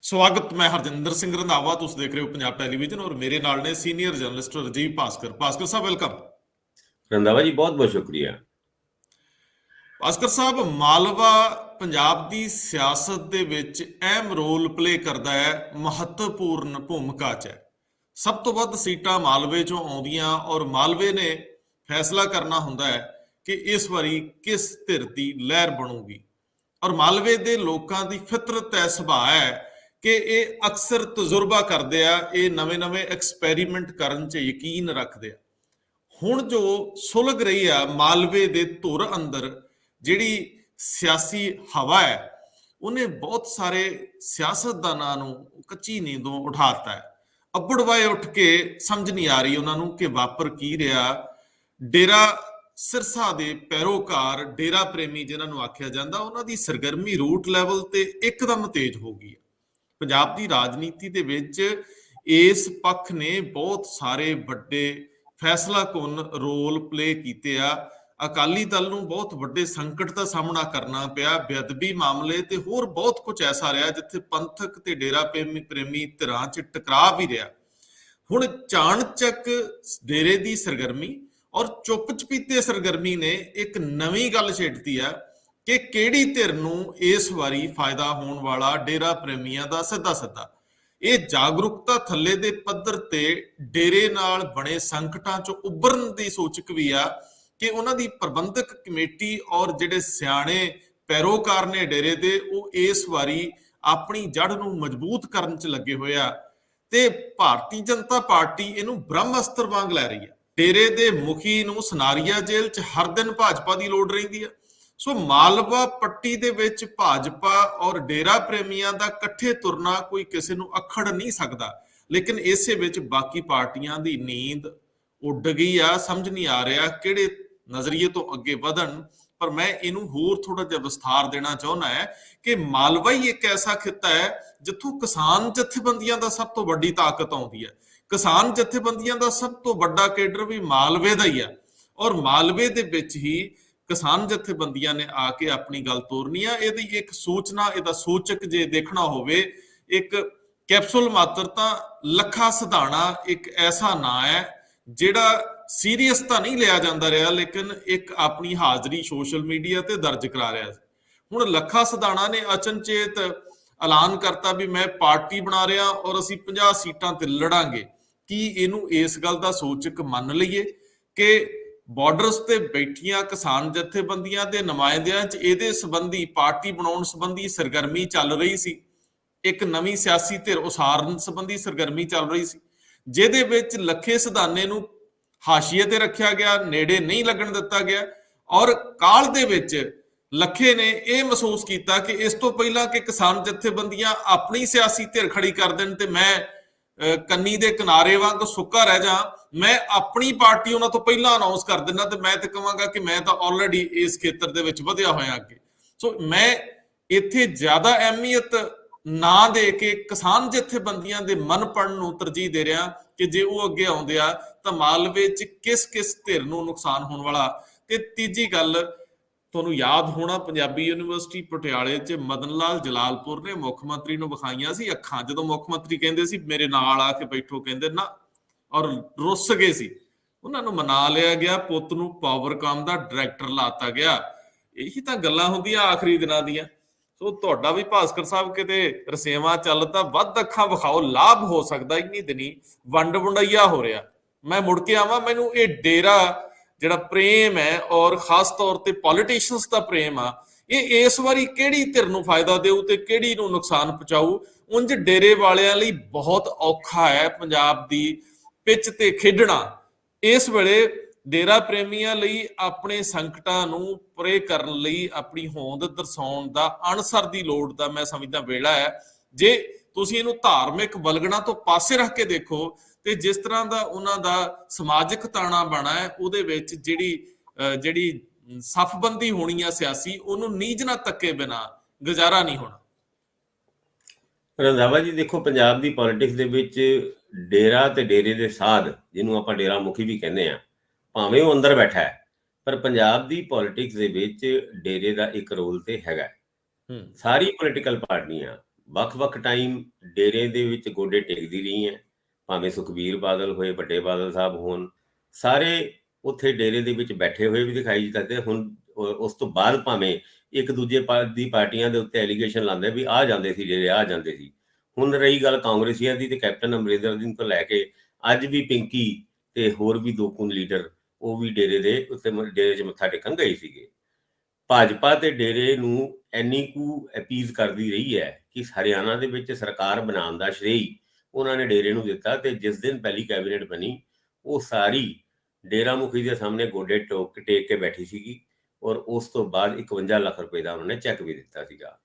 ਸਵਾਗਤ। ਮੈਂ ਹਰਜਿੰਦਰ ਸਿੰਘ ਰੰਧਾਵਾ, ਤੁਸੀਂ ਦੇਖ ਰਹੇ ਹੋ ਪੰਜਾਬ ਟੈਲੀਵਿਜ਼ਨ ਔਰ ਮੇਰੇ ਨਾਲ ਨੇ ਸੀਨੀਅਰ ਜਰਨਲਿਸਟ ਰਜੀਵ ਭਾਸਕਰ। ਭਾਸਕਰ ਸਾਹਿਬ ਵੈਲਕਮ। ਰੰਧਾਵਾ ਜੀ ਬਹੁਤ ਬਹੁਤ ਸ਼ੁਕਰੀਆ। ਭਾਸਕਰ ਸਾਹਿਬ, ਮਾਲਵਾ ਪੰਜਾਬ ਦੀ ਸਿਆਸਤ ਦੇ ਵਿੱਚ ਅਹਿਮ ਰੋਲ ਪਲੇ ਕਰਦਾ ਹੈ, ਮਹੱਤਵਪੂਰਨ ਭੂਮਿਕਾ 'ਚ ਹੈ। ਸਭ ਤੋਂ ਵੱਧ ਸੀਟਾਂ ਮਾਲਵੇ 'ਚੋਂ ਆਉਂਦੀਆਂ ਔਰ ਮਾਲਵੇ ਨੇ ਫੈਸਲਾ ਕਰਨਾ ਹੁੰਦਾ ਹੈ ਕਿ ਇਸ ਵਾਰੀ ਕਿਸ ਧਿਰ ਦੀ ਲਹਿਰ ਬਣੂਗੀ। ਔਰ ਮਾਲਵੇ ਦੇ ਲੋਕਾਂ ਦੀ ਫਿਤਰਤ ਹੈ, ਸੁਭਾਅ ਹੈ ਕਿ ਇਹ ਅਕਸਰ ਤਜਰਬਾ ਕਰਦੇ ਆ, ਇਹ ਨਵੇਂ-ਨਵੇਂ ਐਕਸਪੈਰੀਮੈਂਟ ਕਰਨ 'ਚ ਯਕੀਨ ਰੱਖਦੇ ਆ। ਹੁਣ ਜੋ ਸੁਲਗ ਰਹੀ ਆ ਮਾਲਵੇ ਦੇ ਧੁਰ ਅੰਦਰ, ਜਿਹੜੀ ਸਿਆਸੀ ਹਵਾ ਹੈ, ਉਹਨੇ ਬਹੁਤ ਸਾਰੇ ਸਿਆਸਤਦਾਨਾਂ ਨੂੰ ਕੱਚੀ ਨੀਂਦੋਂ ਉਠਾਤਾ ਹੈ। ਅੱਬੜਵਾਏ ਉੱਠ ਕੇ ਸਮਝ ਨਹੀਂ ਆ ਰਹੀ ਉਹਨਾਂ ਨੂੰ ਕਿ ਵਾਪਰ ਕੀ ਰਿਹਾ। ਡੇਰਾ ਸਿਰਸਾ ਦੇ ਪੈਰੋਕਾਰ, ਡੇਰਾ ਪ੍ਰੇਮੀ ਜਿਨ੍ਹਾਂ ਨੂੰ ਆਖਿਆ ਜਾਂਦਾ, ਉਹਨਾਂ ਦੀ ਸਰਗਰਮੀ ਰੂਟ ਲੈਵਲ ਤੇ ਇੱਕਦਮ ਤੇਜ਼ ਹੋ ਗਈ ਹੈ। ਪੰਜਾਬ ਦੀ ਰਾਜਨੀਤੀ ਦੇ ਵਿੱਚ ਇਸ ਪੱਖ ਨੇ ਬਹੁਤ ਸਾਰੇ ਵੱਡੇ ਫੈਸਲਾਕੁੰਨ ਰੋਲ ਪਲੇ ਕੀਤੇ ਆ। ਅਕਾਲੀ ਦਲ ਨੂੰ ਬਹੁਤ ਵੱਡੇ ਸੰਕਟ ਦਾ ਸਾਹਮਣਾ ਕਰਨਾ ਪਿਆ, ਬੇਅਦਬੀ ਮਾਮਲੇ ਤੇ ਹੋਰ ਬਹੁਤ ਕੁਝ ਐਸਾ ਰਿਹਾ ਜਿੱਥੇ ਪੰਥਕ ਤੇ ਡੇਰਾ ਪ੍ਰੇਮੀ ਧਿਰਾਂ 'ਚ ਟਕਰਾਅ ਵੀ ਰਿਹਾ। ਹੁਣ ਚਾਣਚੱਕ ਡੇਰੇ ਦੀ ਸਰਗਰਮੀ ਔਰ ਚੁੱਪ ਚਪੀਤੇ ਸਰਗਰਮੀ ਨੇ ਇੱਕ ਨਵੀਂ ਗੱਲ ਛੇੜਤੀ ਆ ਕਿ ਕਿਹੜੀ ਧਿਰ ਨੂੰ ਇਸ ਵਾਰੀ ਫਾਇਦਾ ਹੋਣ ਵਾਲਾ ਡੇਰਾ ਪ੍ਰੇਮੀਆਂ ਦਾ ਸਿੱਧਾ। ਇਹ ਜਾਗਰੂਕਤਾ ਥੱਲੇ ਦੇ ਪੱਧਰ ਤੇ ਡੇਰੇ ਨਾਲ ਬਣੇ ਸੰਕਟਾਂ ਚੋਂ ਉੱਭਰਨ ਦੀ ਸੂਚਕ ਵੀ ਆ ਕਿ ਉਹਨਾਂ ਦੀ ਪ੍ਰਬੰਧਕ ਕਮੇਟੀ ਔਰ ਜਿਹੜੇ ਸਿਆਣੇ ਪੈਰੋਕਾਰ ਨੇ ਡੇਰੇ ਦੇ, ਉਹ ਇਸ ਵਾਰੀ ਆਪਣੀ ਜੜ ਨੂੰ ਮਜ਼ਬੂਤ ਕਰਨ 'ਚ ਲੱਗੇ ਹੋਏ ਆ ਤੇ ਭਾਰਤੀ ਜਨਤਾ ਪਾਰਟੀ ਇਹਨੂੰ ਬ੍ਰਹਮ ਅਸਤਰ ਵਾਂਗ ਲੈ ਰਹੀ ਹੈ। ਡੇਰੇ ਦੇ ਮੁਖੀ ਨੂੰ ਸਨਾਰੀਆ ਜੇਲ੍ਹ 'ਚ ਹਰ ਦਿਨ ਭਾਜਪਾ ਦੀ ਲੋੜ ਰਹਿੰਦੀ ਆ। ਸੋ ਮਾਲਵਾ ਪੱਟੀ ਦੇ ਵਿੱਚ ਭਾਜਪਾ ਔਰ ਡੇਰਾ ਪ੍ਰੇਮੀਆਂ ਦਾ ਇਕੱਠੇ ਤੁਰਨਾ ਕੋਈ ਕਿਸੇ ਨੂੰ ਅਖੜ ਨਹੀਂ ਸਕਦਾ, ਲੇਕਿਨ ਇਸੇ ਵਿੱਚ ਬਾਕੀ ਪਾਰਟੀਆਂ ਦੀ ਨੀਂਦ ਉੱਡ ਗਈ ਆ। ਸਮਝ ਨਹੀਂ ਆ ਰਿਹਾ ਕਿਹੜੇ ਨਜ਼ਰੀਏ ਤੋਂ ਅੱਗੇ ਵਧਣ। ਪਰ ਮੈਂ ਇਹਨੂੰ ਹੋਰ ਥੋੜਾ ਜਿਹਾ ਵਿਸਥਾਰ ਦੇਣਾ ਚਾਹੁੰਦਾ ਹੈ ਕਿ ਮਾਲਵਾ ਹੀ ਇੱਕ ਐਸਾ ਖਿੱਤਾ ਹੈ ਜਿੱਥੋਂ ਕਿਸਾਨ ਜਥੇਬੰਦੀਆਂ ਦਾ ਸਭ ਤੋਂ ਵੱਡੀ ਤਾਕਤ ਆਉਂਦੀ ਹੈ। ਕਿਸਾਨ ਜਥੇਬੰਦੀਆਂ ਦਾ ਸਭ ਤੋਂ ਵੱਡਾ ਕੇਡਰ ਵੀ ਮਾਲਵੇ ਦਾ ਹੀ ਆ ਔਰ ਮਾਲਵੇ ਦੇ ਵਿੱਚ ਹੀ ਕਿਸਾਨ ਜਥੇਬੰਦੀਆਂ ਨੇ ਆ ਕੇ ਆਪਣੀ ਗੱਲ ਤੋਰਨੀ ਆ। ਇਹਦੀ ਇੱਕ ਸੂਚਨਾ, ਇਹਦਾ ਸੂਚਕ ਜੇ ਦੇਖਣਾ ਹੋਵੇ, ਇੱਕ ਕੈਪਸੂਲ ਮਾਤਰ ਤਾਂ ਲੱਖਾ ਸਿਧਾਣਾ ਇੱਕ ਐਸਾ ਨਾਂ ਹੈ ਜਿਹੜਾ ਸੀਰੀਅਸ ਤਾਂ ਨਹੀਂ ਲਿਆ ਜਾਂਦਾ ਰਿਹਾ, ਲੇਕਿਨ ਇੱਕ ਆਪਣੀ ਹਾਜ਼ਰੀ ਸੋਸ਼ਲ ਮੀਡੀਆ ਤੇ ਦਰਜ ਕਰਾ ਰਿਹਾ। ਹੁਣ ਲੱਖਾ ਸਿਧਾਣਾ ਨੇ ਅਚਨਚੇਤ ਐਲਾਨ ਕਰਤਾ ਵੀ ਮੈਂ ਪਾਰਟੀ ਬਣਾ ਰਿਹਾ ਔਰ ਅਸੀਂ 50 ਸੀਟਾਂ ਤੇ ਲੜਾਂਗੇ। ਕੀ ਇਹਨੂੰ ਇਸ ਗੱਲ ਦਾ ਸੂਚਕ ਮੰਨ ਲਈਏ ਕਿ ਬਾਰਡਰਸ ਤੇ ਬੈਠੀਆਂ ਕਿਸਾਨ ਜਥੇਬੰਦੀਆਂ ਦੇ ਨੁਮਾਇੰਦਿਆਂ 'ਚ ਇਹਦੇ ਸੰਬੰਧੀ, ਪਾਰਟੀ ਬਣਾਉਣ ਸੰਬੰਧੀ ਸਰਗਰਮੀ ਚੱਲ ਰਹੀ ਸੀ। ਇੱਕ ਨਵੀਂ ਸਿਆਸੀ ਧਿਰ ਉਸਾਰਨ ਸੰਬੰਧੀ ਸਰਗਰਮੀ ਚੱਲ ਰਹੀ ਸੀ, ਜਿਹਦੇ ਵਿੱਚ ਲੱਖੇ ਸਿਧਾਨੇ ਨੂੰ ਹਾਸ਼ੀਏ ਤੇ ਰੱਖਿਆ ਗਿਆ, ਨੇੜੇ ਨਹੀਂ ਲੱਗਣ ਦਿੱਤਾ ਗਿਆ। ਔਰ ਕਾਲ ਦੇ ਵਿੱਚ ਲੱਖੇ ਨੇ ਇਹ ਮਹਿਸੂਸ ਕੀਤਾ ਕਿ ਇਸ ਤੋਂ ਪਹਿਲਾਂ ਕਿ ਕਿਸਾਨ ਜਥੇਬੰਦੀਆਂ ਆਪਣੀ ਸਿਆਸੀ ਧਿਰ ਖੜੀ ਕਰ ਦੇਣ ਤੇ ਮੈਂ ਕੰਨੀ ਦੇ ਕਿਨਾਰੇ ਵਾਂਗ ਸੁੱਕਾ ਰਹਿ ਜਾ, ਮੈਂ ਆਪਣੀ ਪਾਰਟੀ ਉਹਨਾਂ ਤੋਂ ਪਹਿਲਾਂ ਅਨਾਉਂਸ ਕਰ ਦਿੰਦਾ ਤੇ ਮੈਂ ਤੇ ਕਹਾਂਗਾ ਕਿ ਮੈਂ ਤਾਂ ਆਲਰੇਡੀ ਇਸ ਖੇਤਰ ਦੇ ਵਿੱਚ ਵਧਿਆ ਹੋਇਆ ਅੱਗੇ। ਸੋ ਮੈਂ ਇੱਥੇ ਜ਼ਿਆਦਾ ਅਹਿਮੀਅਤ ਨਾ ਦੇ ਕੇ ਕਿਸਾਨ ਜਥੇਬੰਦੀਆਂ ਦੇ ਮਨ ਪੜਨ ਨੂੰ ਤਰਜੀਹ ਦੇ ਰਿਹਾ ਕਿ ਜੇ ਉਹ ਅੱਗੇ ਆਉਂਦੇ ਆ ਤਾਂ ਮਾਲਵੇ 'ਚ ਕਿਸ ਧਿਰ ਨੂੰ ਨੁਕਸਾਨ ਹੋਣ ਵਾਲਾ। ਤੇ ਤੀਜੀ ਗੱਲ, ਤੁਹਾਨੂੰ ਯਾਦ ਹੋਣਾ, ਪੰਜਾਬੀ ਯੂਨੀਵਰਸਿਟੀ ਪਟਿਆਲੇ 'ਚ ਮਦਨ ਲਾਲ ਜਲਾਲਪੁਰ ਨੇ ਮੁੱਖ ਮੰਤਰੀ ਨੂੰ ਵਿਖਾਈਆਂ ਸੀ ਅੱਖਾਂ, ਜਦੋਂ ਮੁੱਖ ਮੰਤਰੀ ਕਹਿੰਦੇ ਸੀ ਮੇਰੇ ਨਾਲ ਆ ਕੇ ਬੈਠੋ, ਕਹਿੰਦੇ ਨਾ, ਔਰ ਰੁੱਸ ਗਏ ਸੀ। ਉਹਨਾਂ ਨੂੰ ਮਨਾ ਲਿਆ ਗਿਆ, ਪੁੱਤ ਨੂੰ ਪਾਵਰਕਾਮ ਦਾ ਡਾਇਰੈਕਟਰ ਲਾਤਾ ਗਿਆ। ਇਹੀ ਤਾਂ ਗੱਲਾਂ ਹੁੰਦੀਆਂ ਆਖਰੀ ਦਿਨਾਂ ਦੀਆਂ। ਸੋ ਤੁਹਾਡਾ ਵੀ ਭਾਸਕਰ ਸਾਹਿਬ ਕਿਤੇ ਰਸੇਵਾ ਚੱਲ ਤਾਂ ਵੱਧ ਅੱਖਾਂ ਵਿਖਾਓ, ਲਾਭ ਹੋ ਸਕਦਾ। ਇੰਨੀ ਦਿਨੀ ਵੰਡ ਵੰਡਈਆ ਹੋ ਰਿਹਾ। ਮੈਂ ਮੁੜ ਕੇ ਆਵਾਂ, ਮੈਨੂੰ ਇਹ ਡੇਰਾ ਜਿਹੜਾ ਪ੍ਰੇਮ ਹੈ ਔਰ ਖਾਸ ਤੌਰ ਤੇ ਪੋਲੀਟੀਸ਼ੀਅਨਸ ਦਾ ਪ੍ਰੇਮ ਆ, ਇਹ ਇਸ ਵਾਰੀ ਕਿਹੜੀ ਧਿਰ ਨੂੰ ਫਾਇਦਾ ਦੇਊ ਤੇ ਕਿਹੜੀ ਨੂੰ ਨੁਕਸਾਨ ਪਹੁੰਚਾਊ। ਉਂਝ ਡੇਰੇ ਵਾਲਿਆਂ ਲਈ ਬਹੁਤ ਔਖਾ ਹੈ ਪੰਜਾਬ ਦੀ ਪਿੱਚ ਤੇ ਖੇਡਣਾ। ਇਸ ਵੇਲੇ ਡੇਰਾ ਪ੍ਰੇਮੀਆਂ ਲਈ ਆਪਣੇ ਸੰਕਟਾਂ ਨੂੰ ਪਰੇ ਕਰਨ ਲਈ ਆਪਣੀ ਹੋਂਦ ਦਰਸਾਉਣ ਦਾ ਅਣਸਰ ਦੀ ਲੋੜ ਦਾ ਮੈਂ ਸਮਝਦਾ ਵੇਲਾ ਹੈ। ਜੇ ਤੁਸੀਂ ਇਹਨੂੰ ਧਾਰਮਿਕ ਬਲਗਣਾ ਤੋਂ ਪਾਸੇ ਰੱਖ ਕੇ ਦੇਖੋ ਤੇ ਜਿਸ ਤਰ੍ਹਾਂ ਦਾ ਉਹਨਾਂ ਦਾ ਸਮਾਜਿਕ ਤਾਣਾ ਬਾਣਾ ਹੈ, ਉਹਦੇ ਵਿੱਚ ਜਿਹੜੀ ਸਫਬੰਦੀ ਹੋਣੀ ਆ ਸਿਆਸੀ, ਉਹਨੂੰ ਨੀਝ ਨਾ ਤੱਕੇ ਬਿਨਾ ਗੁਜ਼ਾਰਾ ਨਹੀਂ ਹੋਣਾ। ਰੰਧਾਵਾ ਜੀ ਦੇਖੋ, ਪੰਜਾਬ ਦੀ ਪੋਲਿਟਿਕਸ ਦੇ ਵਿੱਚ ਡੇਰਾ ਤੇ ਡੇਰੇ ਦੇ ਸਾਧ, ਜਿਹਨੂੰ ਆਪਾਂ ਡੇਰਾ ਮੁਖੀ ਵੀ ਕਹਿੰਦੇ ਆ, ਭਾਵੇਂ ਉਹ ਅੰਦਰ ਬੈਠਾ ਹੈ, ਪਰ ਪੰਜਾਬ ਦੀ ਪੋਲਿਟਿਕਸ ਦੇ ਵਿੱਚ ਡੇਰੇ ਦਾ ਇੱਕ ਰੋਲ ਤੇ ਹੈਗਾ। ਸਾਰੀ ਪੋਲੀਟੀਕਲ ਪਾਰਟੀਆਂ, ਵੱਖ-ਵੱਖ ਟਾਈਮ ਡੇਰੇ ਦੇ ਵਿੱਚ ਗੋਡੇ ਟੇਕਦੀ ਰਹੀ ਹੈ, ਭਾਵੇਂ ਸੁਖਬੀਰ ਬਾਦਲ ਹੋਏ, ਵੱਡੇ ਬਾਦਲ ਸਾਹਿਬ ਹੋਣ, ਸਾਰੇ ਉੱਥੇ ਡੇਰੇ ਦੇ ਵਿੱਚ ਬੈਠੇ ਹੋਏ ਵੀ ਦਿਖਾਈ ਦਿੱਤੇ। ਹੁਣ ਉਸ ਤੋਂ ਬਾਅਦ ਭਾਵੇਂ ਇੱਕ ਦੂਜੇ ਦੀ ਪਾਰਟੀਆਂ ਦੇ ਉੱਤੇ ਐਲੀਗੇਸ਼ਨ ਲਾਉਂਦੇ ਵੀ ਆ ਜਾਂਦੇ ਸੀ ਡੇਰੇ, ਆ ਜਾਂਦੇ ਸੀ। ਹੁਣ ਰਹੀ ਗੱਲ ਕਾਂਗਰਸੀਆਂ ਦੀ, ਤੇ ਕੈਪਟਨ ਅਮਰਿੰਦਰ ਸਿੰਘ ਤੋਂ ਲੈ ਕੇ ਅੱਜ ਵੀ ਪਿੰਕੀ ਤੇ ਹੋਰ ਵੀ 2 ਕੁ ਲੀਡਰ ਉਹ ਵੀ ਡੇਰੇ ਦੇ ਉੱਤੇ ਡੇਰੇ 'ਚ ਮੱਥਾ ਟੇਕਣ ਗਏ ਸੀਗੇ। ਭਾਜਪਾ ਤੇ ਡੇਰੇ ਨੂੰ ਇੰਨੀ ਕੁ ਅਪੀਲ ਕਰਦੀ ਰਹੀ ਹੈ ਕਿ ਹਰਿਆਣਾ ਦੇ ਵਿੱਚ ਸਰਕਾਰ ਬਣਾਉਣ ਦਾ ਸ਼੍ਰੇਈ ਉਹਨਾਂ ਨੇ ਡੇਰੇ ਨੂੰ ਦਿੱਤਾ, ਤੇ ਜਿਸ ਦਿਨ ਪਹਿਲੀ ਕੈਬਨਿਟ ਬਣੀ ਉਹ ਸਾਰੀ ਡੇਰਾ ਮੁਖੀ ਦੇ ਸਾਹਮਣੇ ਗੋਡੇ ਟੇਕ ਕੇ ਬੈਠੀ ਸੀਗੀ, ਔਰ ਉਸ ਤੋਂ ਬਾਅਦ 51 ਲੱਖ ਰੁਪਏ ਦਾ ਉਹਨਾਂ ਨੇ ਚੈੱਕ ਵੀ ਦਿੱਤਾ ਸੀਗਾ।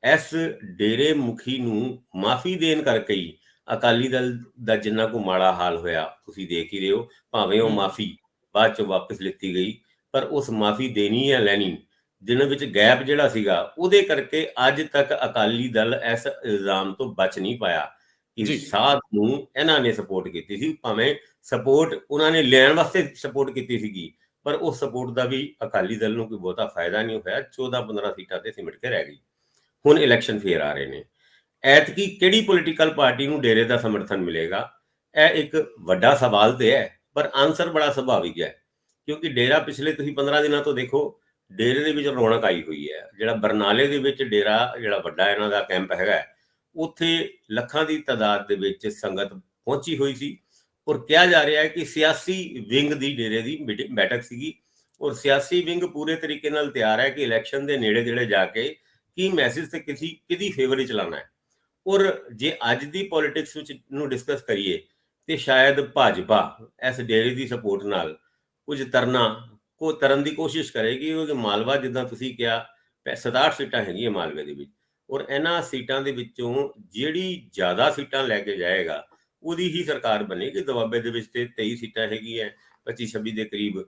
ਇਸ ਡੇਰੇ ਮੁਖੀ ਨੂੰ ਮਾਫੀ ਦੇਣ ਕਰਕੇ ਹੀ ਅਕਾਲੀ ਦਲ ਦਾ ਜਿੰਨਾ ਕੁ ਮਾੜਾ ਹਾਲ ਹੋਇਆ ਤੁਸੀਂ ਦੇਖ ਹੀ ਰਹੇ ਹੋ। ਭਾਵੇਂ ਉਹ ਮਾਫੀ ਬਾਅਦ ਚੋਂ ਵਾਪਸ ਲਿੱਤੀ ਗਈ, ਪਰ ਉਸ ਮਾਫੀ ਦੇਣੀ ਜਾਂ ਲੈਣੀ ਜਿਹਨਾਂ ਵਿੱਚ ਗੈਪ ਜਿਹੜਾ ਸੀਗਾ, ਉਹਦੇ ਕਰਕੇ ਅੱਜ ਤੱਕ ਅਕਾਲੀ ਦਲ ਇਸ ਇਲਜ਼ਾਮ ਤੋਂ ਬਚ ਨਹੀਂ ਪਾਇਆ ਕਿ ਸਾਧ ਨੂੰ ਇਹਨਾਂ ਨੇ ਸਪੋਰਟ ਕੀਤੀ ਸੀ। ਭਾਵੇਂ ਸਪੋਰਟ ਉਹਨਾਂ ਨੇ ਲੈਣ ਵਾਸਤੇ ਸਪੋਰਟ ਕੀਤੀ ਸੀਗੀ, ਪਰ ਉਸ ਸਪੋਰਟ ਦਾ ਵੀ ਅਕਾਲੀ ਦਲ ਨੂੰ ਕੋਈ ਬਹੁਤਾ ਫਾਇਦਾ ਨਹੀਂ ਹੋਇਆ। 14-15 ਸੀਟਾਂ ਤੇ ਸਿਮਟ ਕੇ ਰਹਿ ਗਈ। ਹੁਣ ਇਲੈਕਸ਼ਨ ਫੇਰ ਆ ਰਹੇ ਨੇ, ਐਤਕੀ ਕਿਹੜੀ ਪੋਲੀਟੀਕਲ ਪਾਰਟੀ ਨੂੰ ਡੇਰੇ ਦਾ ਸਮਰਥਨ ਮਿਲੇਗਾ, ਇਹ ਇੱਕ ਵੱਡਾ ਸਵਾਲ ਤੇ ਹੈ, ਪਰ ਆਨਸਰ ਬੜਾ ਸੁਭਾਵਿਕ ਹੈ। ਕਿਉਂਕਿ ਡੇਰਾ ਪਿਛਲੇ ਤੁਸੀਂ 15 ਦਿਨਾਂ ਤੋਂ ਦੇਖੋ, ਡੇਰੇ ਦੇ ਵਿੱਚ ਰੌਣਕ ਆਈ ਹੋਈ ਹੈ। ਜਿਹੜਾ ਬਰਨਾਲੇ ਦੇ ਵਿੱਚ ਡੇਰਾ ਜਿਹੜਾ ਵੱਡਾ ਇਹਨਾਂ ਦਾ ਕੈਂਪ ਹੈਗਾ, ਉੱਥੇ ਲੱਖਾਂ ਦੀ ਤਾਦਾਦ ਦੇ ਵਿੱਚ ਸੰਗਤ ਪਹੁੰਚੀ ਹੋਈ ਸੀ, ਔਰ ਕਿਹਾ ਜਾ ਰਿਹਾ ਹੈ ਕਿ ਸਿਆਸੀ ਵਿੰਗ ਦੀ ਡੇਰੇ ਦੀ ਬੈਠਕ ਸੀਗੀ, ਔਰ ਸਿਆਸੀ ਵਿੰਗ ਪੂਰੇ ਤਰੀਕੇ ਨਾਲ ਤਿਆਰ ਹੈ ਕਿ ਇਲੈਕਸ਼ਨ ਦੇ ਨੇੜੇ ਜਾ ਕੇ ਕੀ ਮੈਸੇਜ ਤੇ ਕਿਹਦੀ ਫੇਵਰ ਵਿੱਚ ਲਾਉਣਾ ਹੈ। ਔਰ ਜੇ ਅੱਜ ਦੀ ਪੋਲਿਟਿਕਸ ਵਿੱਚ ਨੂੰ ਡਿਸਕਸ ਕਰੀਏ ਤੇ ਸ਼ਾਇਦ ਭਾਜਪਾ ਇਸ ਡੇਰੇ ਦੀ ਸਪੋਰਟ ਨਾਲ ਕੁਝ ਤਰਨ ਦੀ ਕੋਸ਼ਿਸ਼ ਕਰੇਗੀ, ਕਿਉਂਕਿ ਮਾਲਵਾ ਜਿੱਦਾਂ ਤੁਸੀਂ ਕਿਹਾ 67 ਸੀਟਾਂ ਹੈਗੀਆਂ ਮਾਲਵੇ ਦੇ ਵਿੱਚ, ਔਰ ਇਹਨਾਂ ਸੀਟਾਂ ਦੇ ਵਿੱਚੋਂ ਜਿਹੜੀ ਜ਼ਿਆਦਾ ਸੀਟਾਂ ਲੈ ਕੇ ਜਾਏਗਾ ਉਹਦੀ ਹੀ ਸਰਕਾਰ ਬਣੇਗੀ। ਦੁਆਬੇ ਦੇ ਵਿੱਚ ਤੇ 23 ਸੀਟਾਂ ਹੈਗੀਆਂ, 25-26 ਦੇ ਕਰੀਬ